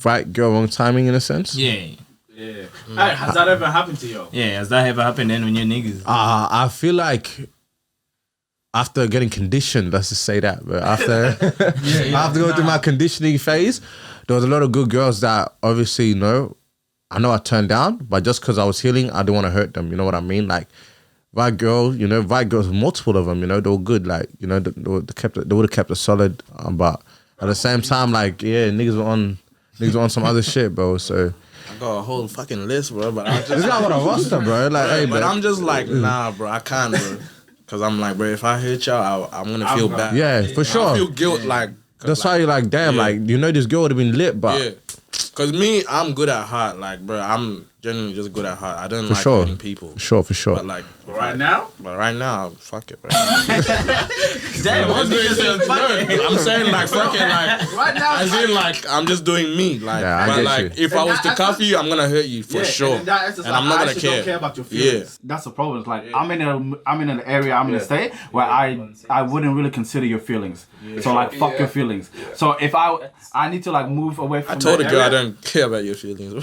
S1: right girl, wrong timing in a sense.
S5: Yeah.
S7: Hey, has that ever happened to you?
S5: Yeah, has that ever happened then when you're niggas?
S1: I feel like after getting conditioned, let's just say that, but after after going through my conditioning phase, there was a lot of good girls that obviously, you know, I know I turned down, but just because I was healing, I didn't want to hurt them. You know what I mean? Like, right girls, multiple of them, you know, they were good. Like, you know, they would have kept it solid. But at the same time, like, yeah, niggas were on some other shit, bro. So
S6: I got a whole fucking list, bro. But I'm just
S1: this guy got a roster, bro. Like, hey,
S6: but I'm just like, nah, bro, I can't, bro. Cause I'm like, bro, if I hit y'all, I'm gonna feel bad.
S1: Yeah, for sure.
S6: I feel guilt, like.
S1: That's why you're like, damn, like, you know, this girl would have been lit, but.
S6: Yeah. Cause me, I'm good at heart, like, bro. I'm genuinely just good at heart. I don't like hurting people.
S1: For sure.
S6: But like,
S7: Right now?
S6: But right now, fuck it. Right?
S5: Damn, what
S6: I'm saying like fucking like
S7: Right now,
S6: as in like I'm just doing me. Like,
S1: Yeah, I
S6: but
S1: get
S6: like
S1: you.
S6: if I was to cuff you, I'm gonna hurt you for sure, and I'm not gonna care.
S7: Don't care about your feelings. That's the problem. It's like I'm in an area, I'm in a state where I wouldn't really consider your feelings. So like fuck your feelings. So if I need to like move away from.
S6: I told
S7: that
S6: the girl I
S7: area,
S6: don't care about your feelings.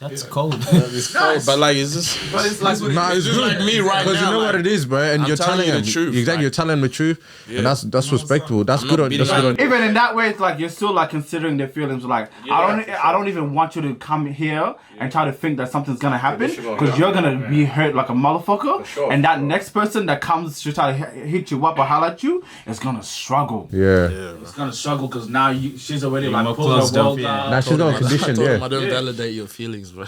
S5: That's cold.
S6: It's cold, but like it's just.
S7: but it's like
S1: Nah,
S6: It's just like me right now.
S1: Because you know what
S6: like,
S1: it is, bro, and
S6: I'm
S1: you're
S6: telling
S1: telling
S6: you
S1: him
S6: the truth,
S1: Exactly,
S6: like-
S1: you're telling him the truth, and that's respectable. That's good.
S6: not
S1: That's
S6: beating
S1: good. On,
S7: even in that way, it's like you're still like considering their feelings. Like I don't even want you to come here and try to think that something's gonna happen because you're gonna be hurt like a motherfucker. And that next person that comes to try to hit you up or holler at you is gonna struggle.
S1: yeah.
S7: It's gonna struggle because now she's already
S5: You're
S7: like
S5: more
S7: pulled
S5: closed
S7: her
S5: off,
S7: world
S5: yeah.
S7: down.
S1: Now she's not conditioned.
S6: I told him I
S1: Yeah.
S6: don't validate your feelings, bro.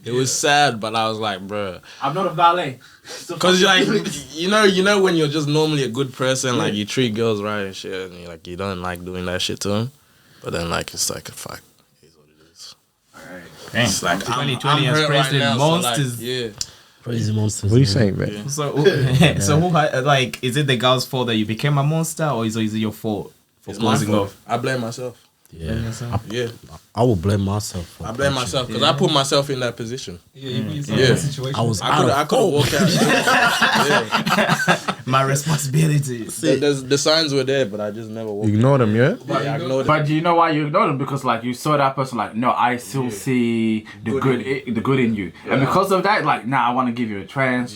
S6: It was sad, but I was like, bro,
S7: I'm not a valet.
S6: because like you know when you're just normally a good person, like you treat girls right and shit, and you don't like doing that shit to them, but then like it's like a fuck. It is what it is.
S5: Damn.
S6: It's like
S5: 2020 has
S6: hurt
S5: created
S6: now,
S5: monsters.
S6: So like, yeah.
S2: Crazy monsters.
S1: What are you
S2: man.
S1: saying, man?
S5: So who like is it the girl's fault that you became a monster, or is it your fault for
S6: It's my
S5: closing
S6: fault.
S5: off?
S6: I blame myself.
S2: Yeah.
S6: Yeah,
S2: I will blame myself. For
S6: I blame
S2: that
S6: myself because I put myself in that position.
S8: Yeah.
S2: shit. I was
S6: I could have walked out. Yeah.
S5: My responsibility.
S6: The signs were there, but I just never walked.
S1: Ignore them, yeah.
S6: Yeah, I ignored it.
S7: But do you know why you ignored them? Because like you saw that person like, no, I still see the good in you, and because of that, like, nah, I want to give you a chance.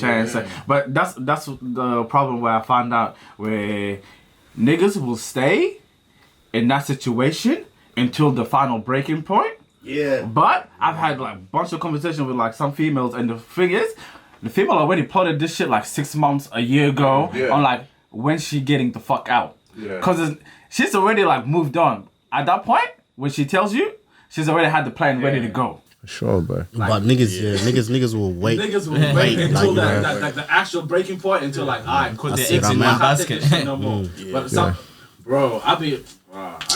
S7: But that's the problem where I found out where niggas will stay in that situation until the final breaking point.
S2: Yeah.
S7: But I've had like a bunch of conversations with like some females, and the thing is, the female already plotted this shit like 6 months, a year ago on like when she getting the fuck out. Cause she's already like moved on. At that point, when she tells you, she's already had the plan ready to go.
S1: Sure, bro.
S2: But niggas will wait.
S7: Niggas will wait until
S2: like,
S7: the actual breaking point until like, alright,
S5: Put
S2: That's
S5: the
S2: it,
S5: eggs in
S2: I'm
S5: my
S2: out.
S5: basket.
S7: no more. But some, bro, I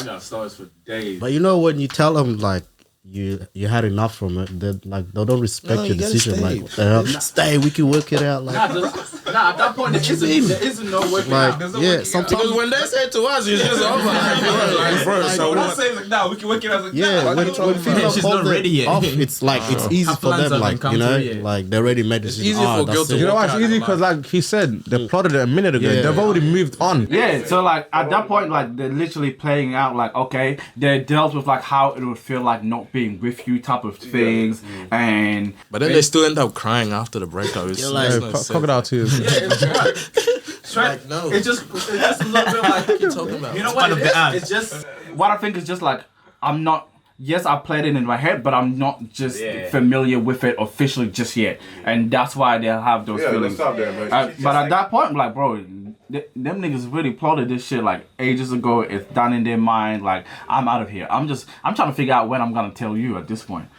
S7: got stories for days.
S2: But you know when you tell them like you had enough from it, they don't respect your
S6: you gotta
S2: decision.
S6: stay.
S2: Like what the hell? Stay, we can work it out. Like
S7: At that point, there isn't no working out. There's no working out.
S2: sometimes
S6: Because when they say to us, it's just over. Like, bro, so
S7: When I
S6: what?
S7: say like, nah, we can work it out. I was like,
S2: yeah,
S7: nah,
S2: when females
S5: She's
S2: hold
S5: not
S2: it
S5: ready yet.
S2: off, it's like it's easy
S5: Her
S2: for
S5: plans
S2: them.
S5: haven't
S2: Like
S5: come
S2: you know,
S5: through yet.
S2: like they already made decisions.
S6: easy for girls to
S1: You know why it's
S6: Walk out
S1: easy?
S6: of
S1: Because like he said, they plotted it a minute ago.
S2: Yeah.
S1: They've already moved on.
S7: yeah, so like at that point, like they're literally playing out like, okay, they dealt with like how it would feel like not being with you type of things, and
S6: But then they still end up crying after the breakup. It's
S2: like-
S6: makes
S1: Yeah,
S6: no sense.
S1: crocodile tears.
S6: Like, no.
S7: it's just a little bit like
S6: What you talking about?
S7: you know what
S5: part of
S7: it
S5: the
S7: is?
S5: act.
S7: It's just what I think is just like I'm not. Yes, I played it in my head, but I'm not just familiar with it officially just yet, and that's why they have those feelings. But at that point, I'm like, bro, them niggas really plotted this shit like ages ago. It's done in their mind. Like, I'm out of here. I'm trying to figure out when I'm gonna tell you at this point.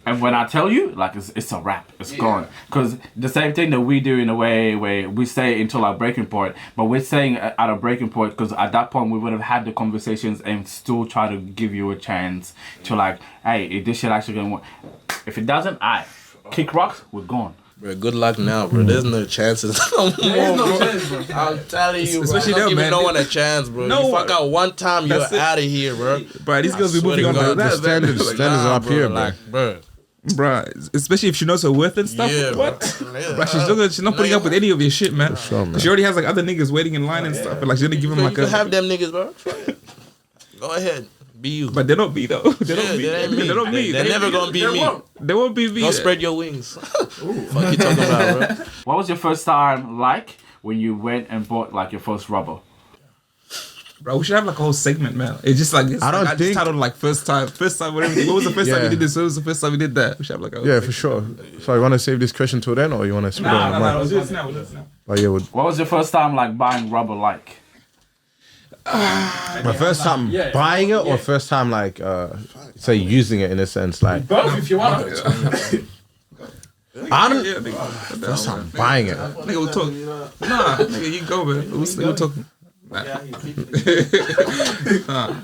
S7: And when I tell you, like, it's a wrap. It's gone. Because the same thing that we do in a way where we say until our breaking point, but we're saying at a breaking point because at that point we would have had the conversations and still try to give you a chance to like, hey, if this shit actually gonna work. If it doesn't, kick rocks, we're gone.
S6: Bro, good luck now, bro. There's no chances.
S7: There's no chance, bro.
S6: I'm telling you, bro.
S3: Especially
S6: Don't
S3: them,
S6: give
S3: man.
S6: no one a chance, bro.
S3: No
S6: You
S3: one.
S6: fuck out one time, you're
S3: That's it.
S6: out of here, bro.
S3: Bro, these girls be
S6: swear
S3: moving
S6: to
S3: on
S6: God,
S3: like that.
S1: the standards-
S3: Like,
S1: standards are up
S6: bro,
S1: here, bro.
S6: like, bro.
S3: Bruh, especially if she knows her worth and stuff.
S6: Yeah,
S3: What?
S6: bro. Yeah.
S3: Bruh, she's not putting up with any of your shit, man.
S1: sure, man.
S3: She already has like other niggas waiting in line and stuff. And like she didn't give them
S6: You
S3: like
S6: can
S3: a.
S6: have them niggas, bro. Go ahead. Be you.
S3: But they don't be though. They
S6: Yeah,
S3: don't be.
S6: they ain't me.
S3: They don't be.
S6: They're never gonna be me.
S3: They won't be me.
S6: Don't spread your wings. Fuck you talking about, bro?
S7: What was your first time like when you went and bought like your first rubber?
S3: Bro, we should have like a whole segment, man. It's just like
S1: I don't
S3: just
S1: think-
S3: titled like first time with everything. What was the first time
S1: Yeah.
S3: you did this? What was the first time you did that? We should have like a whole
S1: Yeah,
S3: segment.
S1: for sure. So you want to save this question till then, or you want to spit it on the mic?
S3: We'll do this now. We'll do this now.
S1: But yeah,
S7: What was your first time like buying rubber like?
S1: my first time buying it, or first time like say using it in a sense, like
S7: Both if you want.
S1: I don't.
S3: Yeah, nigga.
S1: First time buying it.
S3: Nigga, we'll talk. Nah, nigga, you go, man. We'll talk.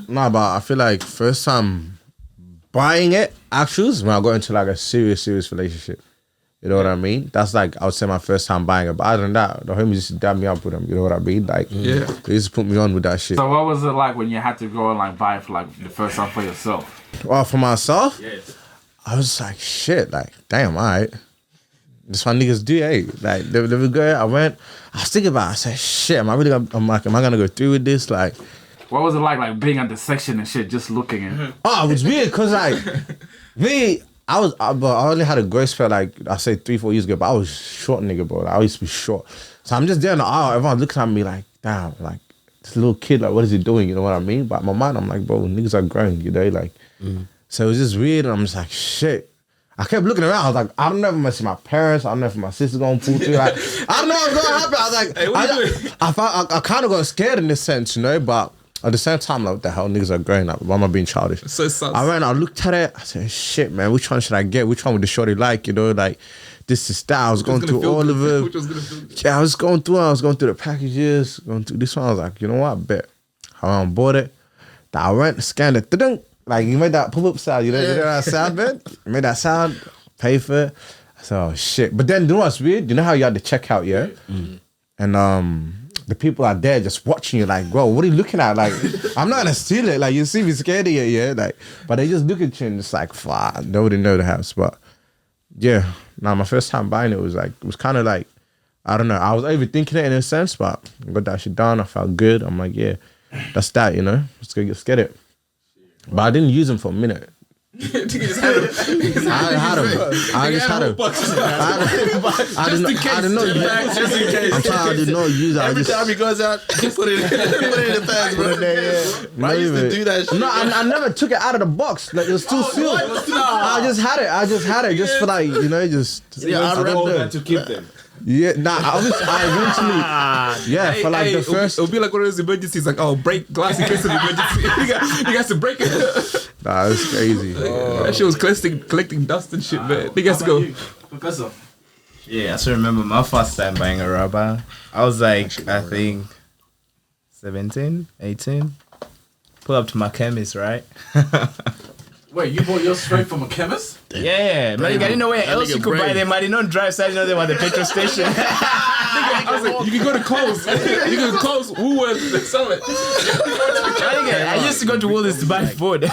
S1: Nah, but I feel like first time buying it, actuals, when I got into like a serious relationship. You know what I mean? That's like, I would say my first time buying it. But other than that, the homies used to dab me up with them. You know what I mean? Like, they used to put me on with that shit.
S7: So what was it like when you had to go and like buy it for like the first time for yourself?
S1: Well, for myself,
S7: Yes.
S1: I was like, shit, like, damn, all right. This what niggas do, hey. Like, they were good. I was thinking about it. I said, shit, am I gonna go through with this? Like,
S7: What was it like being at the section and shit, just looking at
S1: oh, it was weird, cause like, I only had a growth spell like, I say 3-4 years ago, but I was short nigga, bro. Like, I used to be short. So I'm just there in the aisle, everyone looking at me like, damn, like, this little kid, like, what is he doing? You know what I mean? But in my mind, I'm like, bro, niggas are growing, you know? Like, so it was just weird, and I'm just like, shit. I kept looking around. I was like, I don't know if I'm gonna see my parents. I don't know if my sister's gonna pull through. Like, I don't know what's gonna happen. I was like,
S3: Hey, what you doing?
S1: I kind of got scared in this sense, you know. But at the same time, like, what the hell, niggas are growing up. Why am I being childish?
S3: So sus.
S1: I ran. I looked at it. I said, shit, man. Which one should I get? Which one would the shorty like? You know, like this is that. I was going through all of them.
S3: Which was gonna feel good?
S1: Yeah, I was going through the packages. Going through this one. I was like, you know what? I bet. I went and bought it. Then I went, scanned it. Ding. Like, you made that pop-up sound. You know that sound, man? You made that sound. Pay for it. I said, oh shit. But then, you know what's weird? You know how you had to check out, yeah? And the people are there just watching you like, bro, what are you looking at? Like, I'm not gonna steal it. Like, you see me scared of it, yeah? Like, but they just look at you and it's like, fuck, nobody know the house. But yeah, my first time buying it was kind of like, I don't know. I was overthinking it in a sense, but I got that shit done. I felt good. I'm like, yeah, that's that, you know? Let's get it. But I didn't use them for a minute. I just had him. I didn't know.
S6: Just in case.
S1: I'm sorry, I did not use it.
S6: Every time he goes out, he put it in the pants, bro. I used to do that shit.
S1: No, I never took it out of the box. Like, it was still sealed. I just had it just for like, you know, just.
S6: Yeah, I
S1: don't know.
S5: to keep them.
S1: Yeah, I eventually, for like the first.
S3: It'll be like one of those emergencies, like, oh, break glass in case of emergency. you guys to break it.
S1: Nah, it's crazy.
S3: That shit was collecting dust and shit, man. They got to go.
S7: Professor.
S5: Yeah, I still remember my first time buying a rubber. I was like, I think 17, 18. Pull up to my chemist, right?
S7: Wait, you bought yours straight from a chemist?
S5: Yeah, man, I didn't know where else you could buy them. I did not drive, so I didn't know they were at the petrol station.
S3: I was like, you can go to Coles. You can Coles, Woolworths, they sell it.
S5: I used to go to Woolies to buy food.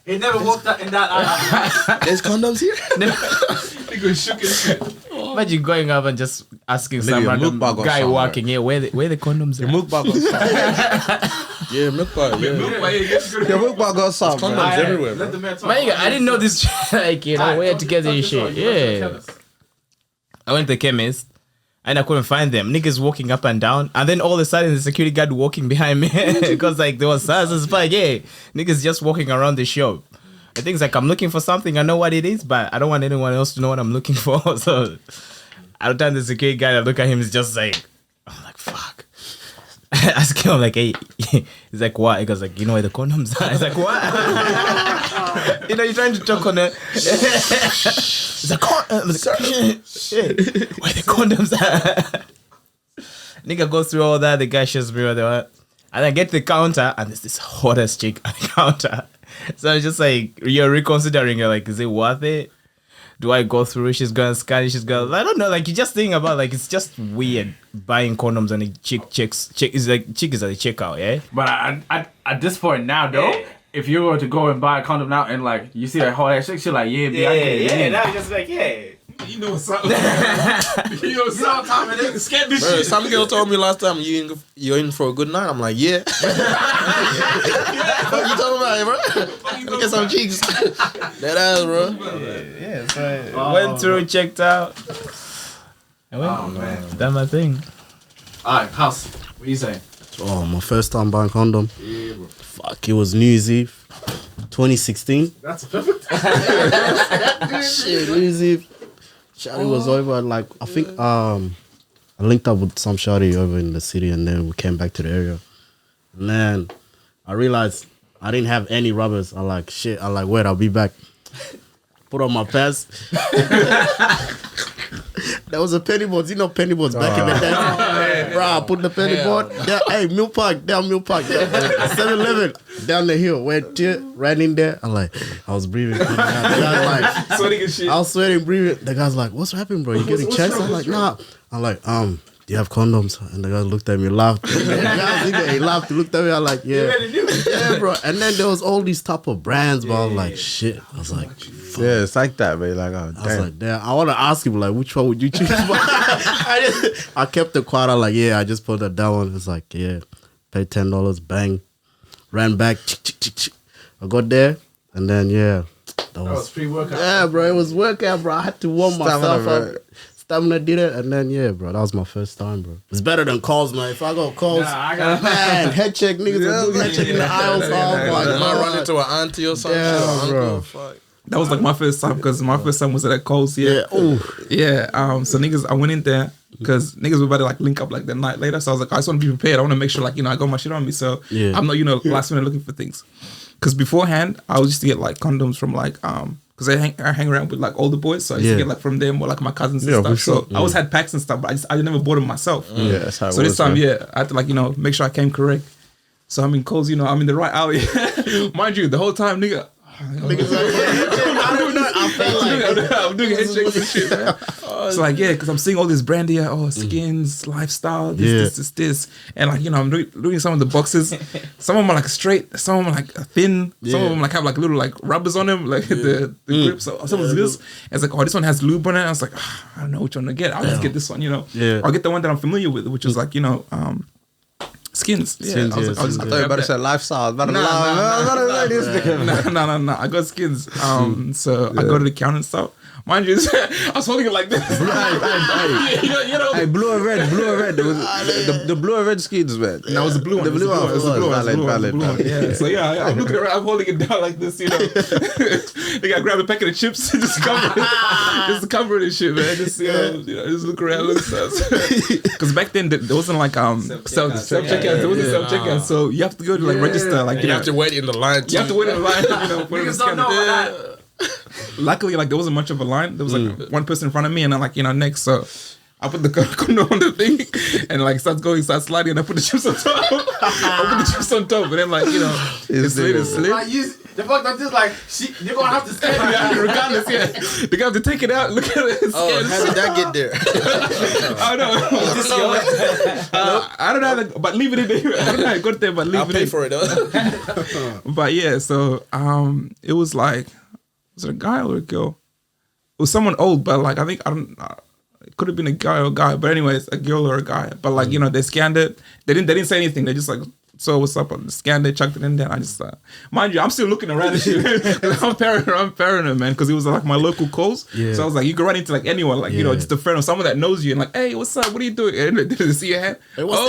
S7: He never walked in that aisle.
S6: There's condoms here?
S3: Nigga shook his shit.
S5: Imagine going up and just asking
S1: Nigga,
S5: some
S1: your
S5: random
S1: milk bar
S5: guy
S1: got
S5: walking here, where the condoms are?
S1: Milk bar got
S6: Yeah, milk bar. Yeah.
S1: Your milk bar got some.
S6: Condoms everywhere,
S7: Let
S6: bro.
S7: the man talk.
S5: Man, I didn't know this, like, you know, where to get this shit. Yeah. I went to the chemist and I couldn't find them. Niggas walking up and down. And then all of a sudden, the security guard walking behind me. Because, like, there was SARS. It's like, yeah, niggas just walking around the shop. I think it's like, I'm looking for something. I know what it is, but I don't want anyone else to know what I'm looking for. So, at the time, the security guy, I look at him, he's just like, I'm like, fuck. I ask him, I'm like, hey, he's like, what? He goes like, you know where the condoms are? He's like, what? You know, you're trying to talk on it. He's like, shit, where the condoms are? Nigga goes through all that, the guy shows me where they are. And I get to the counter, and there's this hottest chick at the counter. So I'm just like, you're reconsidering, you're like, is it worth it? Do I go through? She's gonna scan it. She's gonna. I don't know. Like, you just think about, like, it's just weird buying condoms and the chick is at the checkout, yeah.
S7: But at this point now, though, if you were to go and buy a condom now and like you see a hot ass chick, she's like, yeah, I get it.
S5: Now you're just like, yeah.
S3: You know what's up. You know what's up, time it is. Scan this
S6: Bro,
S3: shit.
S6: some girl told me last time, you're in for a good night. I'm like, yeah. What you talking about, bro? Look at some cheeks. That ass, bro.
S5: Yeah, so I went through, checked out. I went, done my thing.
S7: Alright, House, what you saying?
S2: Oh, my first time buying condom.
S7: Yeah, bro.
S2: Fuck, it was New Year's Eve, 2016.
S7: That's perfect.
S2: Shit, New Year's Eve. Shawty was over, like, I think I linked up with some shawty over in the city, and then we came back to the area. And then I realized I didn't have any rubbers. I'm like, shit. I'm like, wait, I'll be back. Put on my pants. That was a penny boards. You know penny boards back in the day. Bro, I put the penny board. Hey, Milk Park, down Milk Park. 7-Eleven, down the hill. Went to ran in there. I was breathing. The guy's like,
S3: sweating and shit.
S2: I was sweating, breathing. The guy's like, what's happening, bro? You getting checks? I'm like, nah. I'm like, do you have condoms? And the guy looked at me, laughed. He laughed, he looked at me. I'm like, yeah. Yeah, bro. And then there was all these type of brands, but I was like, shit. I was like, fuck.
S1: Yeah, it's like that, man. Like, oh, damn.
S2: I was like, damn. I want to ask him, like, which one would you choose? I kept it quiet. I'm like, yeah, I just put that one. It's like, yeah, paid $10, bang. Ran back. I got there, and then, yeah. That was
S7: pre-workout.
S2: Yeah, bro. It was workout, bro. I had to warm myself up. Stamina did it, and then yeah, bro, that was my first time, bro. It's better than calls, man. If I go calls, man, head check niggas, do head check in the aisles.
S6: I run into an auntie or something.
S2: Yeah, bro.
S6: Fuck.
S3: That was like my first time because my first time was at that Coles. Yeah. So niggas, I went in there because niggas were about to like link up like the night later. So I was like, I just want to be prepared. I want to make sure like I got my shit on me. So I'm not last minute looking for things. Because beforehand, I was used to get like condoms from like because I hang around with like older boys, so I used to get like from them or like my cousins and stuff.
S1: Sure.
S3: So I always had packs and stuff, but I never bought them myself.
S1: Yeah, that's how it
S3: so
S1: was.
S3: this time, I had to like make sure I came correct. So I'm in Coles, I'm in the right alley. Mind you, the whole time, nigga.
S2: Niggas like,
S3: I'm doing head checks and shit, man. So like, because I'm seeing all this brand here, skins, lifestyle, this. And like, I'm doing some of the boxes. Some of them are like straight, some of them are like thin, some of them like have like little like rubbers on them, like the grip. So some of this, it's like, this one has lube on it. I was like, I don't know which one to get. I'll just get this one, I'll get the one that I'm familiar with, which is like, skins. I thought
S1: you better say lifestyle. No.
S3: I got skins. So I go to the counter and stuff. Mind you, I was holding it like this.
S1: Hey, blue and red. It was the blue and red skins, man.
S3: And that was the blue one.
S1: The blue one. Valid.
S3: Yeah. So I'm looking around. I'm holding it down like this. They got to grab a packet of chips and just cover it and shit, man. Just just look around, look stuff. Because back then there wasn't like self checkout. There wasn't self checkout, so you have to go to like register. Like
S6: you have to wait in the line.
S3: You have to wait in the line.
S7: Niggas don't know about that.
S3: Luckily, like there wasn't much of a line. There was like one person in front of me, and then like next. So I put the condom on the thing, and like starts sliding, and I put the chips on top. And then like it's slid.
S7: The fuck that's just like you're gonna have to stand
S3: regardless. Yeah, they got to take it out. Look at it.
S6: How did that get there?
S3: I don't know. I don't know, but leave it in there. I don't know how I got there, but leave
S6: I'll
S3: it
S6: pay
S3: in.
S6: for it though.
S3: But yeah, so it was like. Was it a guy or a girl? It was someone old, but like it could have been a guy or a guy. But anyways, a girl or a guy. But like they scanned it. They didn't say anything. They just like saw what's up. I scanned it, chucked it in there. I just mind you, I'm still looking around and shit. I'm paranoid, man, because it was like my local calls. Yeah. So I was like, you can run into like anyone, like just a friend or someone that knows you, and like, hey, what's up? What are you doing? And did they see your hand?
S2: Hey, what's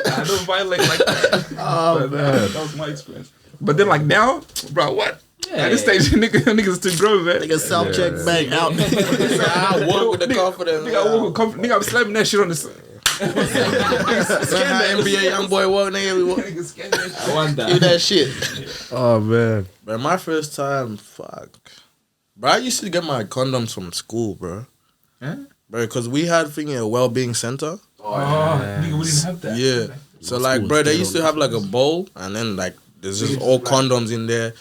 S3: I don't violate like that. But, that was my experience. But then like now, bro, what? At this stage, niggas too grown, man.
S2: Niggas self-check bang out.
S6: I walk with the confidence.
S3: Nigga, I'm slamming that shit on the.
S6: Scan the NBA young boy walk, nigga.
S3: I want that.
S6: Do that shit.
S1: Oh man.
S6: But my first time, fuck. Bro, I used to get my condoms from school, bro.
S3: Huh?
S6: Bro, because we had a well-being center.
S3: Nigga, we didn't have that.
S6: Yeah. So like, bro, they used to have like a bowl, and then like there's just all condoms in there,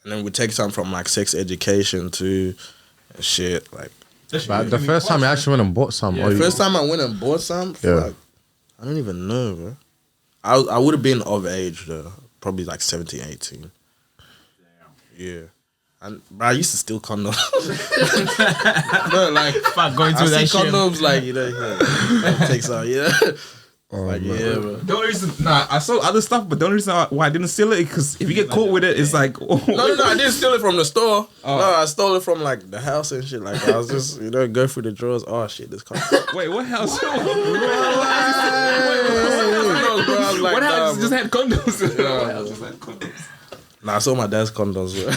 S6: and then we take some from like sex education to shit. Like,
S1: but the first time I actually went and bought some.
S6: the first time I went and bought some, fuck, I don't even know, bro. I would have been of age though, probably like 17, 18. Yeah. And bro, I used to steal condoms. Bro, like
S5: Fuck, going through that shit.
S6: condoms, like take some, like bro.
S3: The only reason, I sold other stuff, but the only reason why I didn't steal it because if you get caught with it, it's like
S6: No, I didn't steal it from the store. No, I stole it from like the house and shit. Like I was just go through the drawers. Oh shit, this condom.
S3: Wait, what house?
S6: What
S3: house just had condoms? What house just had condoms?
S6: Nah, I saw my dad's condoms, bro.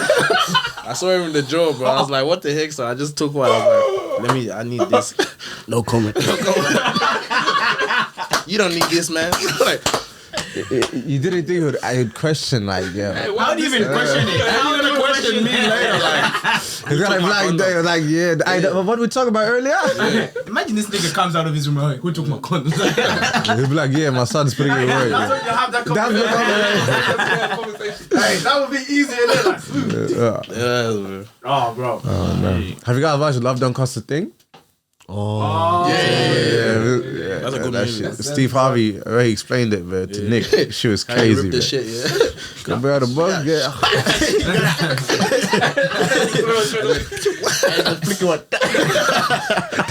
S6: I saw him in the drawer, bro. I was like, what the heck? So I just took one. I was like, I need this.
S2: No comment.
S6: You don't need this, man. Like,
S1: You didn't think I would question like
S5: How do you even question it? How do you even question
S6: question me later. Like,
S1: He's gonna be like, yeah. What we talking about earlier?
S5: Imagine this nigga comes out of his room. Like, who took my condoms?
S1: He'll be like, yeah, my son's putting it away.
S7: That's when you have that conversation. Hey, that would be easier than like, smooth.
S6: yeah,
S7: Oh, bro.
S1: Have you guys watched Love Don't Cost a Thing?
S6: yeah. That's a good movie.
S1: Shit. Steve Harvey already explained it, but to Nick, she was crazy.
S6: Ripped the shit, yeah.
S1: Go bear the bug, yeah.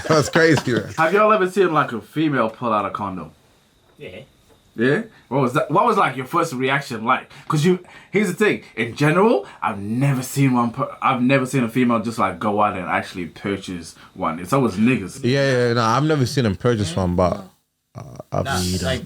S1: That's crazy, man.
S7: Have y'all ever seen like a female pull out a condom?
S5: Yeah.
S7: Yeah? What was that? What was like your first reaction like? Cause here's the thing. In general, I've never seen a female just like go out and actually purchase one. It's always niggas.
S1: Yeah, no, I've never seen him purchase one, but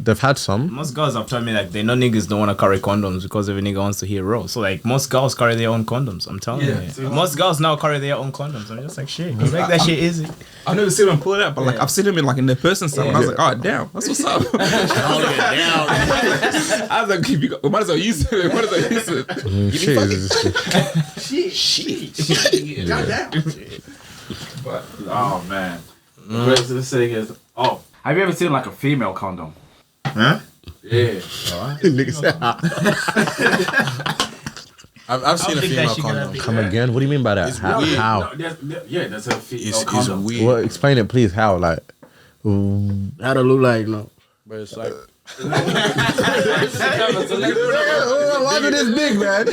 S1: they've had some.
S5: Most girls have told me like they know niggas don't want to carry condoms because every nigga wants to hear raw. So like most girls carry their own condoms. I'm telling you. Most girls now carry their own condoms. I'm just like shit. You make that shit easy.
S3: I've never seen them pull it out, but like I've seen them in like in their person stuff, and I was like, oh damn, that's what's up. I was like, we might as well use it. Might as well use it.
S7: Shit. Goddamn. But oh man. The rest of the thing is have you ever seen like a female condom?
S5: Huh?
S7: Yeah.
S6: I've seen a female condom.
S1: Come again? What do you mean by that? How?
S7: No, that's a female
S6: It's
S7: condom.
S6: weird.
S1: Well, explain it, please. How? Like,
S2: How to look like no?
S6: But it's like
S1: why is it this big, man?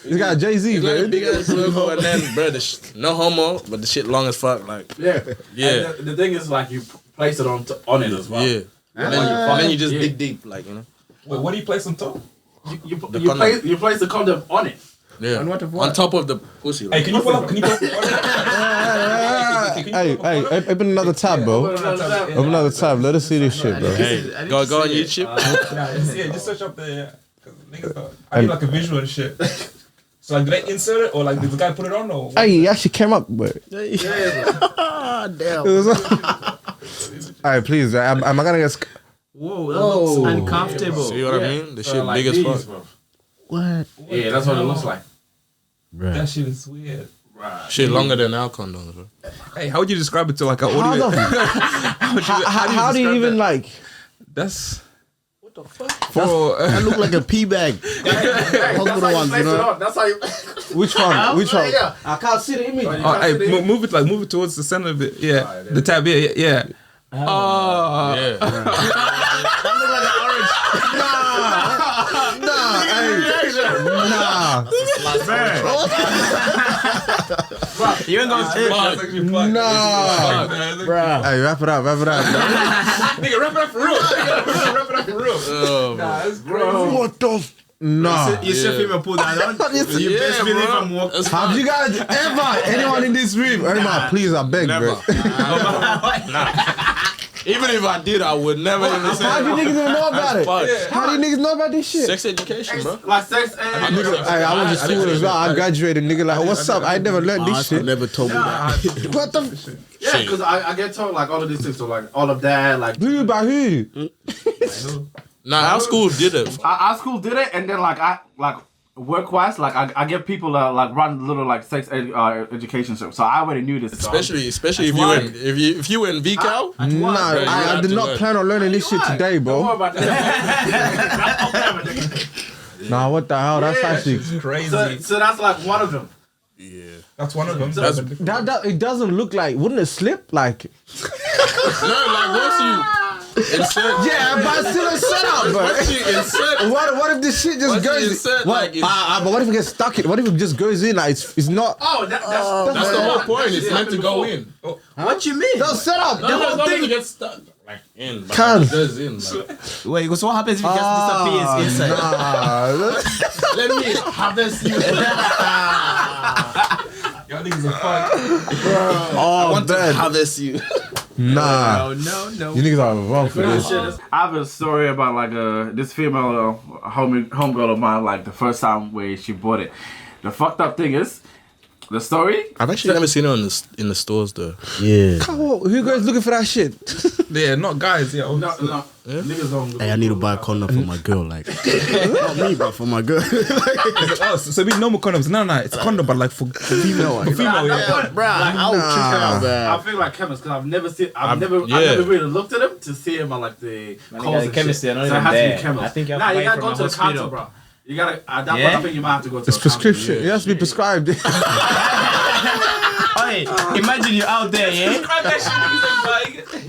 S1: You got Jay-Z, man.
S6: big ass logo, and then bro, no homo, but the shit long as fuck. Like
S7: Yeah.
S6: yeah,
S7: And the thing is like you place it on it as well.
S6: yeah. And then you just dig deep, like you know.
S3: Wait, what do you place on top?
S7: You
S6: condom.
S7: place the condom on it.
S6: Yeah,
S3: On what of
S6: on
S3: what?
S6: top of the pussy.
S3: Hey,
S6: Like,
S3: can you pull up? Can you pull up?
S1: Hey, open another tab, bro. Open another tab. Let us see this shit, bro.
S6: hey, go on YouTube.
S3: Yeah, just search up the. I need like a visual and shit. So like, did they insert it or like did the guy put it on or?
S1: Hey, he actually came up, but
S2: Damn.
S1: Alright, please. Am I gonna get?
S5: Whoa, that looks uncomfortable.
S6: See what I mean? The shit
S7: Like
S6: big as
S7: these,
S6: fuck.
S7: bro.
S2: What?
S7: Yeah, that's what it looks like.
S3: That shit is weird.
S7: Right.
S6: Shit longer than our condoms, bro.
S3: Hey, how would you describe it to like an
S1: How,
S3: audio?
S1: how do you even like?
S3: That's what the fuck?
S2: That look like a pee bag. Hospital ones, you know.
S7: That's how you.
S1: Which one? Which one?
S7: Yeah.
S1: I can't see the image.
S3: Hey, move it towards the center of it. Yeah, the tab. Yeah. Oh,
S6: Yeah.
S1: Nah.
S5: You ain't gonna say
S1: Nah.
S2: Bruh.
S1: Hey, wrap it up.
S3: nigga, wrap it up for real. Wrap it up for real.
S6: Oh, bro.
S3: That's crazy.
S1: What the? Nah.
S5: you see a female pull that on? You best believe I'm walking.
S1: Have you guys ever, anyone in this room? Emma, please, I beg,
S6: Never.
S1: bro.
S6: Even if I did, I would never even say
S1: How do you niggas even know about it?
S6: fuck.
S1: How do you niggas know about this shit?
S6: Sex education, bro.
S7: Like sex and.
S1: Nigga, hey, I went to school as well. I graduated, nigga. Like, what's up? I never learned this
S2: Oscar
S1: shit.
S2: never told me that.
S1: What the?
S7: Yeah, because I get told like all of these things. So like all of that, like
S1: Who by who?
S6: Nah, our school did it.
S7: our school did it, and then like work wise, like I get people like run little like sex education stuff. So I already knew this.
S6: Especially if you were in VCal.
S1: Nah, I did not plan on learning this shit today,
S7: Don't worry
S1: bro.
S7: about that.
S1: Nah, what the hell? That's actually
S3: Crazy.
S7: So that's like one of them.
S3: That's one of them.
S1: that. It doesn't look like. Wouldn't it slip? Like,
S6: No, like once you insert.
S1: yeah, but it's still a setup, bro.
S6: Once you insert.
S1: What if this shit just
S6: Once you
S1: goes?
S6: insert,
S1: What?
S6: like, it's-
S1: But what if it gets stuck? What if it just goes in? Like, it's not.
S7: Oh,
S6: That's the whole point. It's meant to go in.
S5: What you mean?
S1: That's setup.
S6: No, as long as it gets stuck. Like in. But
S1: Can.
S6: it goes in. Like,
S5: Wait, so what happens if it just disappears inside?
S6: let me harvest you.
S3: Y'all niggas are fucked.
S6: I want to harvest you.
S1: Nah.
S5: No.
S1: You niggas are wrong for this.
S7: I have a story about like this female homegirl of mine. Like the first time where she bought it. The fucked up thing is, the story.
S6: I've actually never seen it in the stores though.
S2: Yeah.
S1: Who goes looking for that shit?
S3: Yeah, not guys. Yeah,
S6: No, niggas don't.
S2: Hey, I need to buy a condom for my girl. Like, not me, but for my girl.
S3: Oh, so we normal condoms. No, it's condom, but like for female. For female, yeah.
S2: Bro, I'll check it out, man.
S6: I feel like chemists because I've never really looked at him to see him on like the calls and
S5: chemistry,
S6: shit.
S5: not
S6: So it
S5: even
S6: has to
S5: there.
S6: be chemist.
S5: I think you have
S6: nah,
S5: to
S6: you
S5: buy
S6: gotta
S5: it
S6: go
S5: from
S6: to
S5: a
S6: the counter,
S5: hospital.
S6: bro. You gotta. At that
S5: Yeah?
S6: point, I think you might have to go to
S1: It's
S6: a counter.
S1: prescription. It has to be prescribed.
S5: Hey, imagine you're out there, yeah?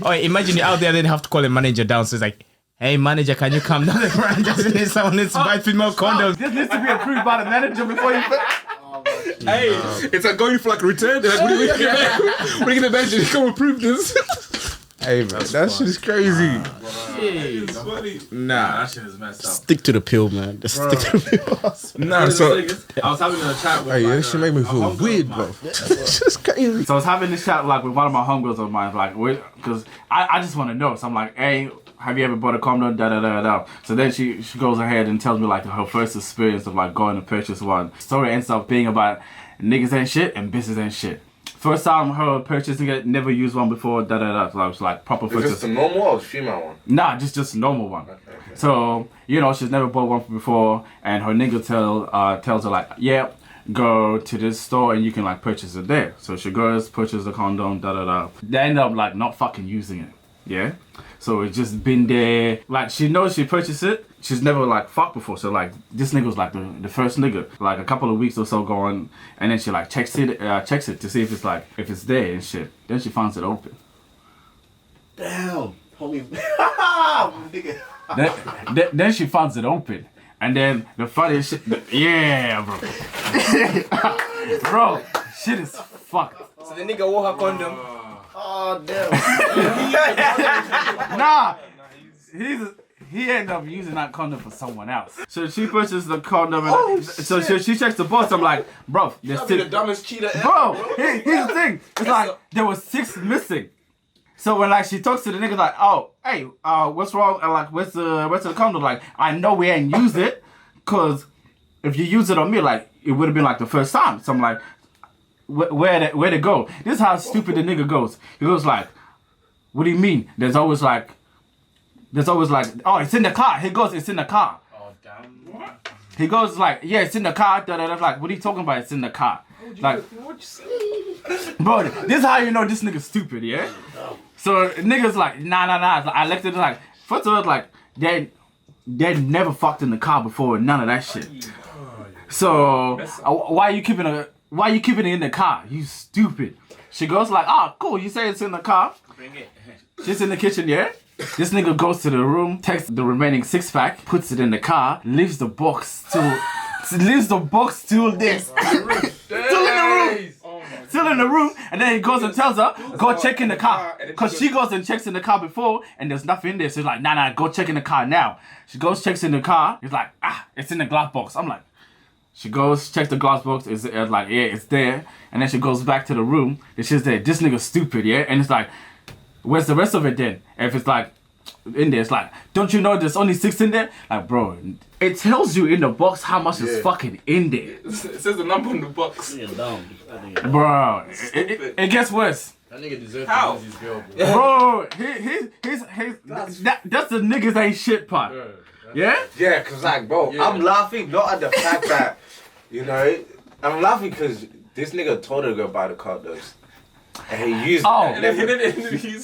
S5: Oh, imagine you're out there, then have to call a manager down. So it's like, hey, manager, can you come down the brand? Just need someone needs to buy female condoms.
S6: This needs to be approved by the manager before you.
S3: Hey, it's like going for like return. They're like, what are you gonna mention? Come approve this.
S1: Hey, man, that shit is crazy.
S3: It's funny.
S6: Nah, that shit is messed up.
S2: Stick to the pill, man. Just stick to the pill.
S3: Nah, so
S6: I was having a chat with.
S1: Hey,
S6: like,
S1: that shit make me
S6: a
S1: feel
S6: homegirl
S1: weird,
S6: of
S1: bro.
S6: mine.
S1: It's just crazy.
S6: So I was having this chat like with one of my homegirls of mine, like, because I just want to know. So I'm like, hey, have you ever bought a condom? Da da da da. So then she goes ahead and tells me like her first experience of like going to purchase one. Story ends up being about niggas ain't shit and bitches ain't shit. First time her purchasing it, never used one before. Da da da. So I was like proper purchase.
S1: normal or female one?
S6: Nah, just a normal one. Okay. So, she's never bought one before, and her nigga tells her like, yeah, go to this store and you can like purchase it there. So she goes, purchases the condom, da da da. They end up like not fucking using it. Yeah? So it's just been there. Like she knows she purchased it. She's never like fucked before. So like this nigga was like the first nigga. Like a couple of weeks or so going, and then she like checks it to see if it's there and shit. Then she finds it open.
S2: Damn, homie.
S6: Then she finds it open. And then the funniest shit, yeah, bro. Bro, shit is fucked.
S5: So the nigga wore her condom.
S2: Oh, damn.
S6: Nah, he ended up using that condom for someone else. So she purchased the condom, and so she checks the box. I'm like, bro, there's
S1: The dumbest cheater ever.
S6: bro. Here's the thing. It's like there was 6 missing. So when like she talks to the nigga like, oh, hey, what's wrong? And like, where's the condom? Like, I know we ain't used it, cause if you use it on me, like it would have been like the first time. So I'm like, where to go? This is how stupid the nigga goes. He goes like, what do you mean? There's always like, oh, it's in the car. He goes, it's in the car.
S5: Oh, damn.
S6: He goes like, yeah, it's in the car. Like, what are you talking about? It's in the car. Like, bro, this is how you know this nigga's stupid, yeah? So niggas like, nah. I looked at it like, first of all, like, they never fucked in the car before, none of that shit. So why you keeping it in the car? You stupid. She goes like, cool. You say it's in the car.
S5: Bring it.
S6: She's in the kitchen, yeah? This nigga goes to the room, takes the remaining 6-pack, puts it in the car, leaves the box till this. Still in the room, and then he goes and tells her, go check in the car. Cause she goes and checks in the car before, and there's nothing in there. So he's like, nah, go check in the car now. She goes, checks in the car. He's like, it's in the glove box. I'm like, she goes, checks the glass box. It's like, yeah, it's there. And then she goes back to the room. And she's there. This nigga's stupid, yeah? And it's like, where's the rest of it then? If it's like, in there, it's like, don't you know there's only 6 in there? Like, bro, it tells you in the box how much is fucking in there.
S3: it says the number on the box.
S2: You're dumb.
S6: Bro, it gets worse.
S2: That nigga deserves
S3: How?
S2: to lose his girl, bro.
S6: Bro, that's the niggas ain't shit part. Yeah?
S1: Yeah, cause like, bro, I'm laughing not at the fact that, I'm laughing cause this nigga told her to go buy the condoms. And he used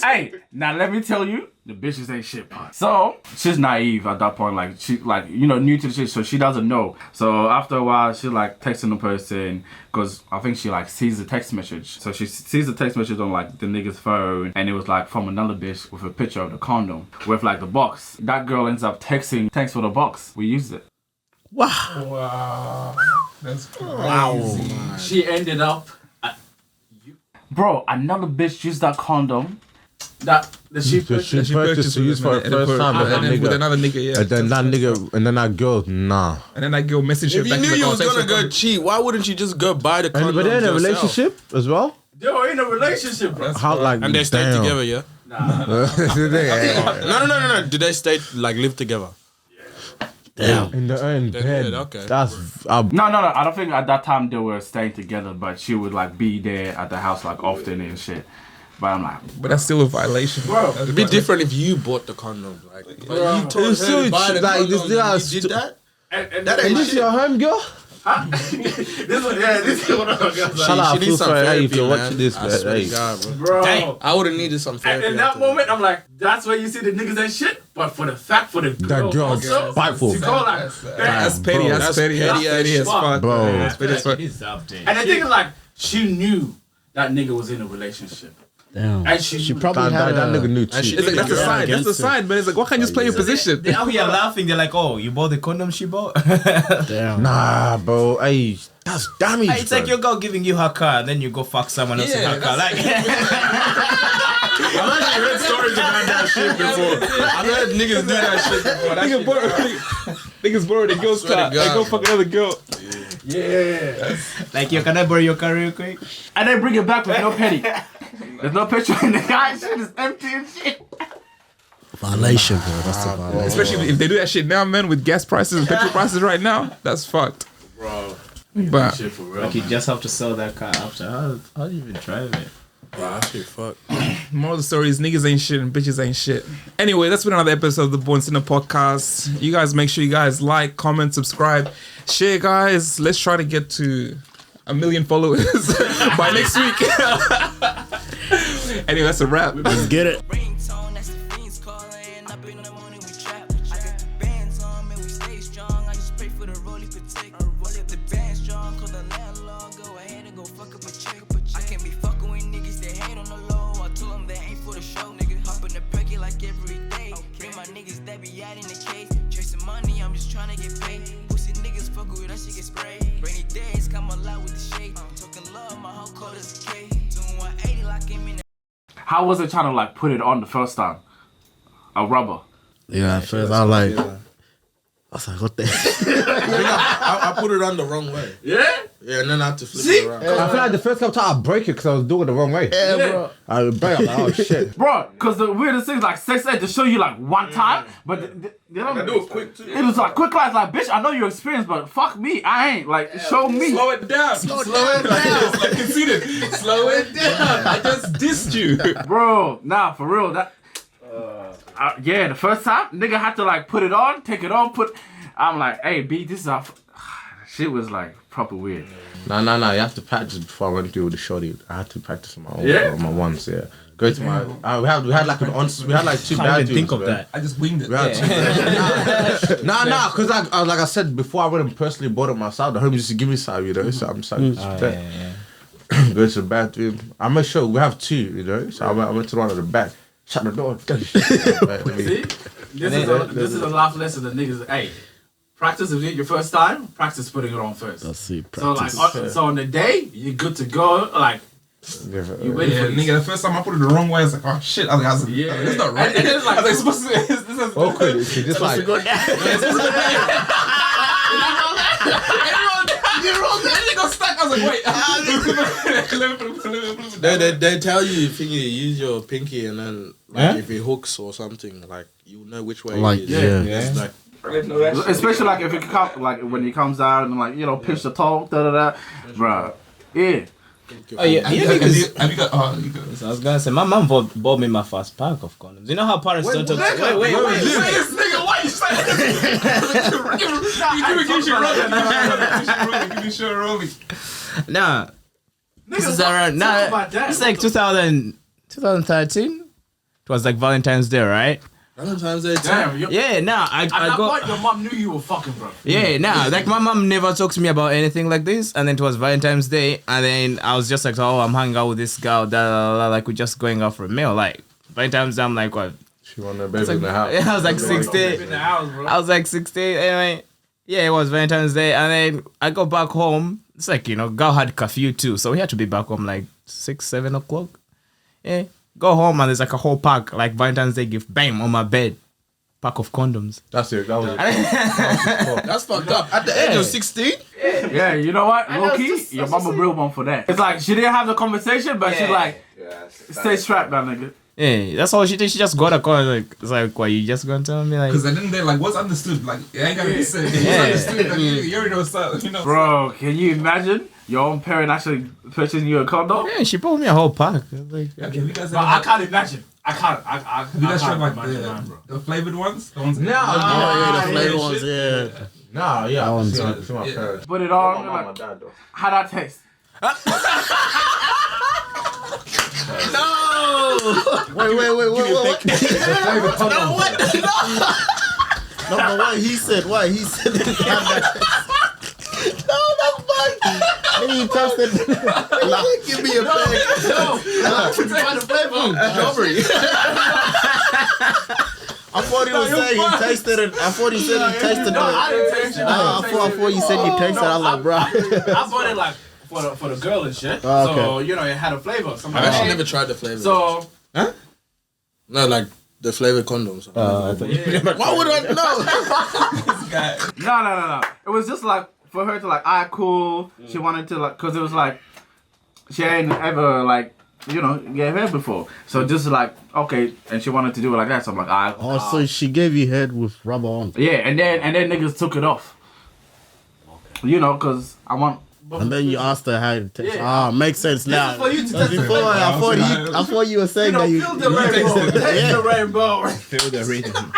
S6: Hey, now let me tell you, the bitches ain't shit part. So she's naive at that point, like she new to the shit, so she doesn't know. So after a while, she like texting the person, cause I think she like sees the text message. So she sees the text message on like the nigga's phone, and it was like from another bitch with a picture of the condom with like the box. That girl ends up texting, thanks for the box, we used it.
S3: Wow. That's crazy.
S2: Wow.
S6: She ended up. Bro, another bitch used that condom. That she
S1: purchased to use for the first time,
S3: and then with another nigga, yeah.
S1: and then that girl, nah.
S3: And then that girl messaged her
S8: If you
S3: back.
S8: knew
S3: like,
S8: you
S3: oh,
S8: was
S3: thanks
S8: gonna
S3: for
S8: go
S3: coming.
S8: cheat, why wouldn't you just go buy the condoms
S1: But they're in a
S8: yourself?
S1: relationship as well.
S6: They were in a relationship, bro.
S1: How like
S8: And they stayed
S1: damn.
S8: together, yeah? No. Do they stay like live together?
S2: Damn.
S1: In the own bed.
S8: yeah, okay.
S1: That's
S6: No. I don't think at that time they were staying together, but she would like be there at the house like often and shit.
S7: But I'm like,
S3: But that's still a violation. Bro,
S8: It'd be different if you bought the condom. Like, but you told her
S1: so
S8: to buy the
S1: like, this
S8: condom
S1: nigga
S8: and
S1: is
S8: you did that?
S7: and
S8: That
S1: And
S8: ain't
S1: this
S8: shit.
S1: your home girl?
S7: this is what I'm
S1: Shout
S8: She
S1: out,
S8: needs
S1: feel
S8: some
S1: for her
S8: therapy,
S1: if you're
S8: man.
S1: watching this,
S8: I
S1: man.
S8: swear
S1: Hey.
S8: to God, bro.
S7: bro.
S8: I would have needed some
S7: And
S8: therapy.
S7: in that
S8: after
S7: moment, I'm like, that's where you see the niggas ain't shit. But for the fact, for the girl,
S1: girl
S7: also,
S1: spiteful.
S7: to go like,
S3: that's petty.
S7: bro,
S3: That's petty. That's petty as fuck.
S1: Bro.
S3: That's petty as fuck.
S5: It is up there.
S7: And the thing is like, she knew that nigga was in a relationship.
S2: Damn.
S7: And she
S2: Probably
S1: That
S2: had
S1: nigga knew
S8: And she
S1: too.
S3: It's like, that's the
S8: Yeah,
S3: side. That's the
S2: against it.
S3: side, man. It's like, why can't you just play your position?
S5: They out here laughing. They're like, "Oh, you bought the condom she bought."
S2: Damn.
S1: Nah, bro. Hey, that's damage.
S5: It's like your girl giving you her car, and then you go fuck someone else in her car. Like,
S8: I've actually heard stories about that shit before. I've heard niggas do that shit before. That shit-
S3: Niggas borrow the girl's
S8: swear to
S3: car. They
S8: God,
S3: go
S8: bro.
S3: fuck another girl.
S5: like, yo, can I borrow your car real quick?
S7: and they bring it back with no penny. There's no picture in the guy. Shit is empty and shit.
S2: Violation, bro. That's the violation.
S3: Especially if they do that shit now, man, with gas prices and petrol prices right now. That's fucked.
S7: Bro,
S3: But
S7: shit for real.
S5: Like, you just have to sell that car after. How do you even drive it?
S8: Bro, that shit fuck.
S3: moral of the story is niggas ain't shit and bitches ain't shit. Anyway, that's been another episode of the Born Sinner podcast. You guys make sure you guys like, comment, subscribe, share, guys. Let's try to get to 1 million followers by next week. Anyway, that's a wrap.
S2: Let's get it.
S9: Ringtone, that's the fiends calling. Up in the morning, we trap. I got the bands on, man, we stay strong. I just pray for the rollie protect. If the band's strong, call the landlord, go ahead and go fuck up a chick. I can't be fucking with niggas that hate on the low. I told them they ain't for the show, nigga. Hop in the perky like every day. Bring my niggas that be out in the case. Chasing money, I'm just trying to get paid. Pussy niggas fuck with us, she get sprayed. Rainy days come alive with the shade. Talking love, my whole code is a K. Doing 180 like him in the
S7: How was it trying to like put it on the first time? A rubber.
S2: Yeah, at first I was like, what the
S8: I put it on the wrong way.
S7: Yeah?
S8: Yeah, and then I had to flip it around.
S1: I feel like the first couple times I break it because I was doing it the wrong way.
S7: Yeah, bro.
S1: I break it, I'm like, oh shit.
S7: Bro, because the weirdest thing is like sex ed to show you like one time, but they don't
S8: do it quick too.
S7: It was like quick class, like bitch, I know you're experienced, but fuck me, I ain't. Like, show me.
S3: Slow it down. Slow it down. It's like conceited. Slow it down. I just dissed you.
S7: Bro, nah, for real. That. Yeah, the first time, nigga had to like put it on, take it off, I'm like, hey, B, this is our. Shit was like proper weird.
S1: Nah. You have to practice before I went through with the shorty. I had to practice on my own,
S7: Yeah?
S1: on my ones. Yeah. Go to my. We had like an on. We had like two
S5: Can't
S1: bad
S5: even think of
S1: man.
S5: that.
S3: I just winged it.
S1: We had two. Nah, because like I said before, I went and personally bought it myself. The homies used to give me some, you know. So I'm just like, go to the bathroom. I made sure we have two, you know. So I went to the one at the back. Shut the door.
S7: See? This is a life lesson that niggas, hey, practice if it's your first time, practice putting it on first.
S2: That's it,
S7: So like,
S2: practice.
S7: so on the day, you're good to go. Like, you wait
S3: Yeah,
S7: for
S3: nigga, the first time I put it the wrong way, I was like, oh shit. I was like,
S7: Yeah.
S3: that's not right.
S7: And then it's like-
S3: I was like, supposed to this is
S1: Awkward. It's just like.
S3: I was like, wait.
S8: They tell you if you use your pinky and then like if it hooks or something, like you know which way
S2: Like,
S8: it is.
S2: yeah.
S8: It's like
S7: especially like if it comes, like when he comes out and like, you know, pinch the toe, bruh. Yeah.
S5: Oh yeah,
S3: Have you got, oh, you got.
S5: So I was gonna say, my mom bought me my first pack of condoms. You know how parents don't talk. Wait.
S3: This nigga, why you saying Give me shit rolling.
S5: Nah, this is around.
S7: talk about that.
S5: It's like 2013. It was like Valentine's Day, right?
S8: Valentine's Day.
S7: Damn.
S5: Yeah. Nah, I
S7: At that
S5: got.
S7: point, your mom knew you were fucking, bro.
S5: Yeah, nah, like my mom never talked to me about anything like this, and then it was Valentine's Day, and then I was just like, oh, I'm hanging out with this girl, like we're just going out for a meal, like Valentine's Day, I'm like, what?
S1: She wanted a baby in the house.
S5: Yeah, I was like
S7: In
S5: 16.
S7: the house, bro.
S5: I was like 16. Anyway, yeah, it was Valentine's Day, and then I go back home. It's like, you know, girl had curfew too, so we had to be back home like 6, 7 o'clock. Yeah, go home and there's like a whole pack, like Valentine's Day gift, bam, on my bed. Pack of condoms.
S1: That's it. That was it.
S8: That's fucked up. At the age of 16?
S7: Yeah, you know what?
S5: know,
S7: Low key,
S5: it's just-
S7: your mom a real one for that. It's like she didn't have the conversation, but she's like, stay strapped, that nigga.
S5: Yeah, that's all she did. She just got a call. Like, it's like, what, you just gonna tell me? Like,
S3: Because at the end of the day, like, what's understood? Like, it ain't gotta be said. What's understood? Like, you already know what's up, you know.
S7: Bro, can you imagine your own parent actually purchasing you a condom?
S5: Yeah, she bought me a whole pack. Like,
S3: Okay, you guys
S7: But I can't imagine. I can't
S3: tried like
S7: imagine mine, bro.
S3: the flavored ones? The ones
S1: No,
S2: Yeah, the flavor ones, yeah.
S1: Nah, yeah.
S2: That one's
S1: See my parents.
S7: Put it on.
S1: My
S7: Like,
S1: dad though.
S7: how that taste?
S2: Wait.
S1: Flavor condom.
S2: No, but what he said Then he tasted.
S6: Give me a bag. Find the flavor. Strawberry.
S2: I thought he was saying he tasted it. I thought he said he tasted it.
S7: I didn't taste it.
S2: I thought you said you tasted it. I was like, bro.
S7: I bought it like for the girl and shit.
S2: Oh, okay.
S7: So, you know, it had a flavor. So I'm
S6: I've
S7: like,
S6: actually
S7: hey.
S6: never tried the flavor.
S7: So,
S6: No, like the flavored condoms.
S2: Why would I know?
S7: no. It was just like, for her to like, cool. She wanted to like, cause it was like, she ain't ever like, you know, gave head before. So just like, okay, and she wanted to do it like that. So I'm like,
S2: Oh, so she gave you head with rubber on.
S7: yeah, and then niggas took it off. You know, cause I want.
S2: And then you asked her how it tastes.
S7: Yeah.
S2: Makes sense now.
S7: for you to test
S2: Before, I thought you were saying that you.
S7: Feel the rainbow. Taste the rainbow.
S5: feel the rhythm.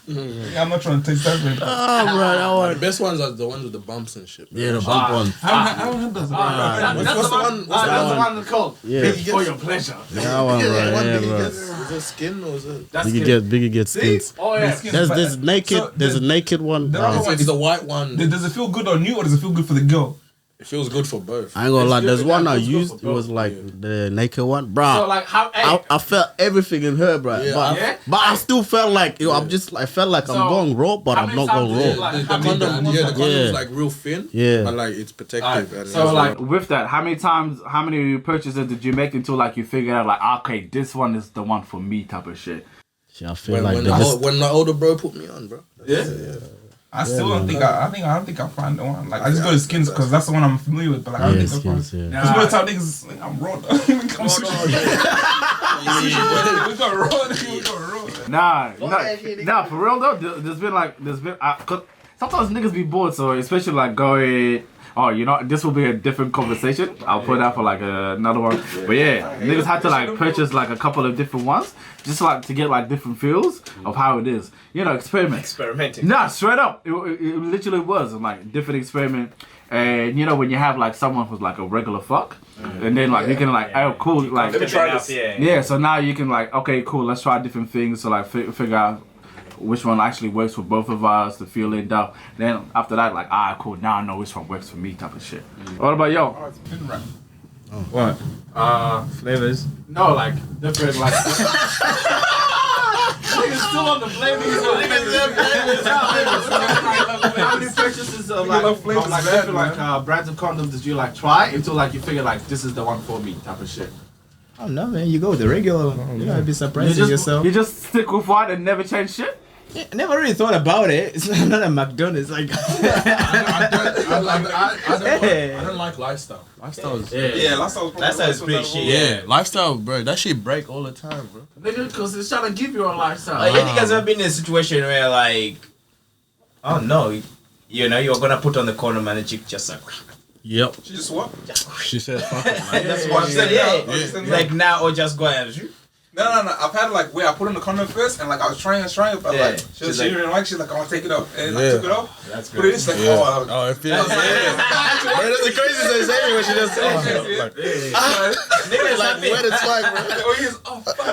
S3: Yeah, I'm not trying to taste that thing.
S2: Oh, bro, that
S6: The
S2: one.
S6: best ones are the ones with the bumps and shit.
S2: Yeah, the bump one.
S3: I haven't had those.
S7: That's the one. That's the one that's called.
S2: Yeah.
S7: For your pleasure.
S2: That one, bro. Yeah, bro.
S6: Is it skin or is it?
S7: That's
S2: Biggie get skins.
S7: Oh yeah.
S2: There's naked.
S3: So
S2: There's a naked one.
S3: the other one-
S6: It's the white one.
S3: Does it feel good on you or does it feel good for the girl?
S6: It feels good for both.
S2: I ain't gonna lie.
S7: good
S2: There's
S7: for
S2: one
S7: that.
S2: I
S7: It's good
S2: used.
S7: for
S2: It was
S7: both.
S2: like the naked one, bro.
S7: So like how? Hey,
S2: I felt everything in her, bro.
S6: Yeah,
S2: But I still felt like I'm just. I felt like I'm
S7: So,
S2: going raw, but
S7: how
S2: I'm
S7: many
S2: not going
S7: times did you,
S2: raw.
S7: like,
S6: The
S7: how many
S6: condom,
S7: times-
S6: the condom's
S2: Yeah.
S6: like real thin.
S2: Yeah.
S6: But like it's protective.
S7: Alright,
S6: And
S7: so
S6: it's
S7: like with that, how many purchases did you make until like you figured out like okay, this one is the one for me type of shit?
S2: Yeah, I feel
S6: when,
S2: like
S6: when,
S2: they just.
S6: when my older bro put me on, bro.
S3: I still don't think I think I find the one. Like I just go to skins because that's the one I'm familiar with. But like I don't
S2: Yeah,
S3: think I find.
S2: skins. Yeah.
S3: Because most time niggas, like, I'm raw. I'm sushi. We got raw.
S7: Nah, for real though, there's been cause sometimes niggas be bored, so especially like going. Oh, you know, this will be a different conversation. I'll put that for like another one. But yeah, niggas had to like purchase like a couple of different ones, just like to get like different feels of how it is. You know,
S5: Experimenting.
S7: Nah, straight up, it literally was like different experiment. And you know, when you have like someone who's like a regular fuck, and then like you can like, oh cool, like
S5: Let me try this.
S7: yeah. So now you can like, okay, cool, let's try different things. So like figure out which one actually works for both of us, the feeling up. Then after that, like, cool, now I know which one works for me type of shit. What about yo?
S5: What? Flavors.
S7: No, like different like niggas still on the flavors. How many purchases of like different brands of condoms did you like try until like you figure like this is the one for me type of shit?
S5: Oh no, man! You go with the regular. You know, I'd be surprised yourself.
S7: You just stick with one and never change shit?
S5: Yeah, I never really thought about it. It's not a McDonald's. Like,
S6: I don't like lifestyle. Lifestyle is
S3: Lifestyle
S5: is pretty shit.
S6: yeah, lifestyle, bro. That shit break all the time, bro.
S7: Nigga, cause it's trying to give you a lifestyle.
S5: Like, you guys ever been in a situation where like, oh no, you know, you're gonna put on the condom and the chick just like,
S6: Yep.
S3: She just what?
S6: She said, "Fuck it." Like,
S5: that's what she said. Yeah, like now or just go and.
S3: No. I've had like where I put on the condom first and like I was trying, but
S5: Yeah.
S3: like she didn't like. She's like, I want to take it off, and I
S6: Yeah.
S3: took it off.
S5: That's
S3: But it's like, oh,
S6: oh, it feels. Bro, that's the craziest thing when she just.
S5: Niggas
S6: Like, where the swag, bro?
S3: oh,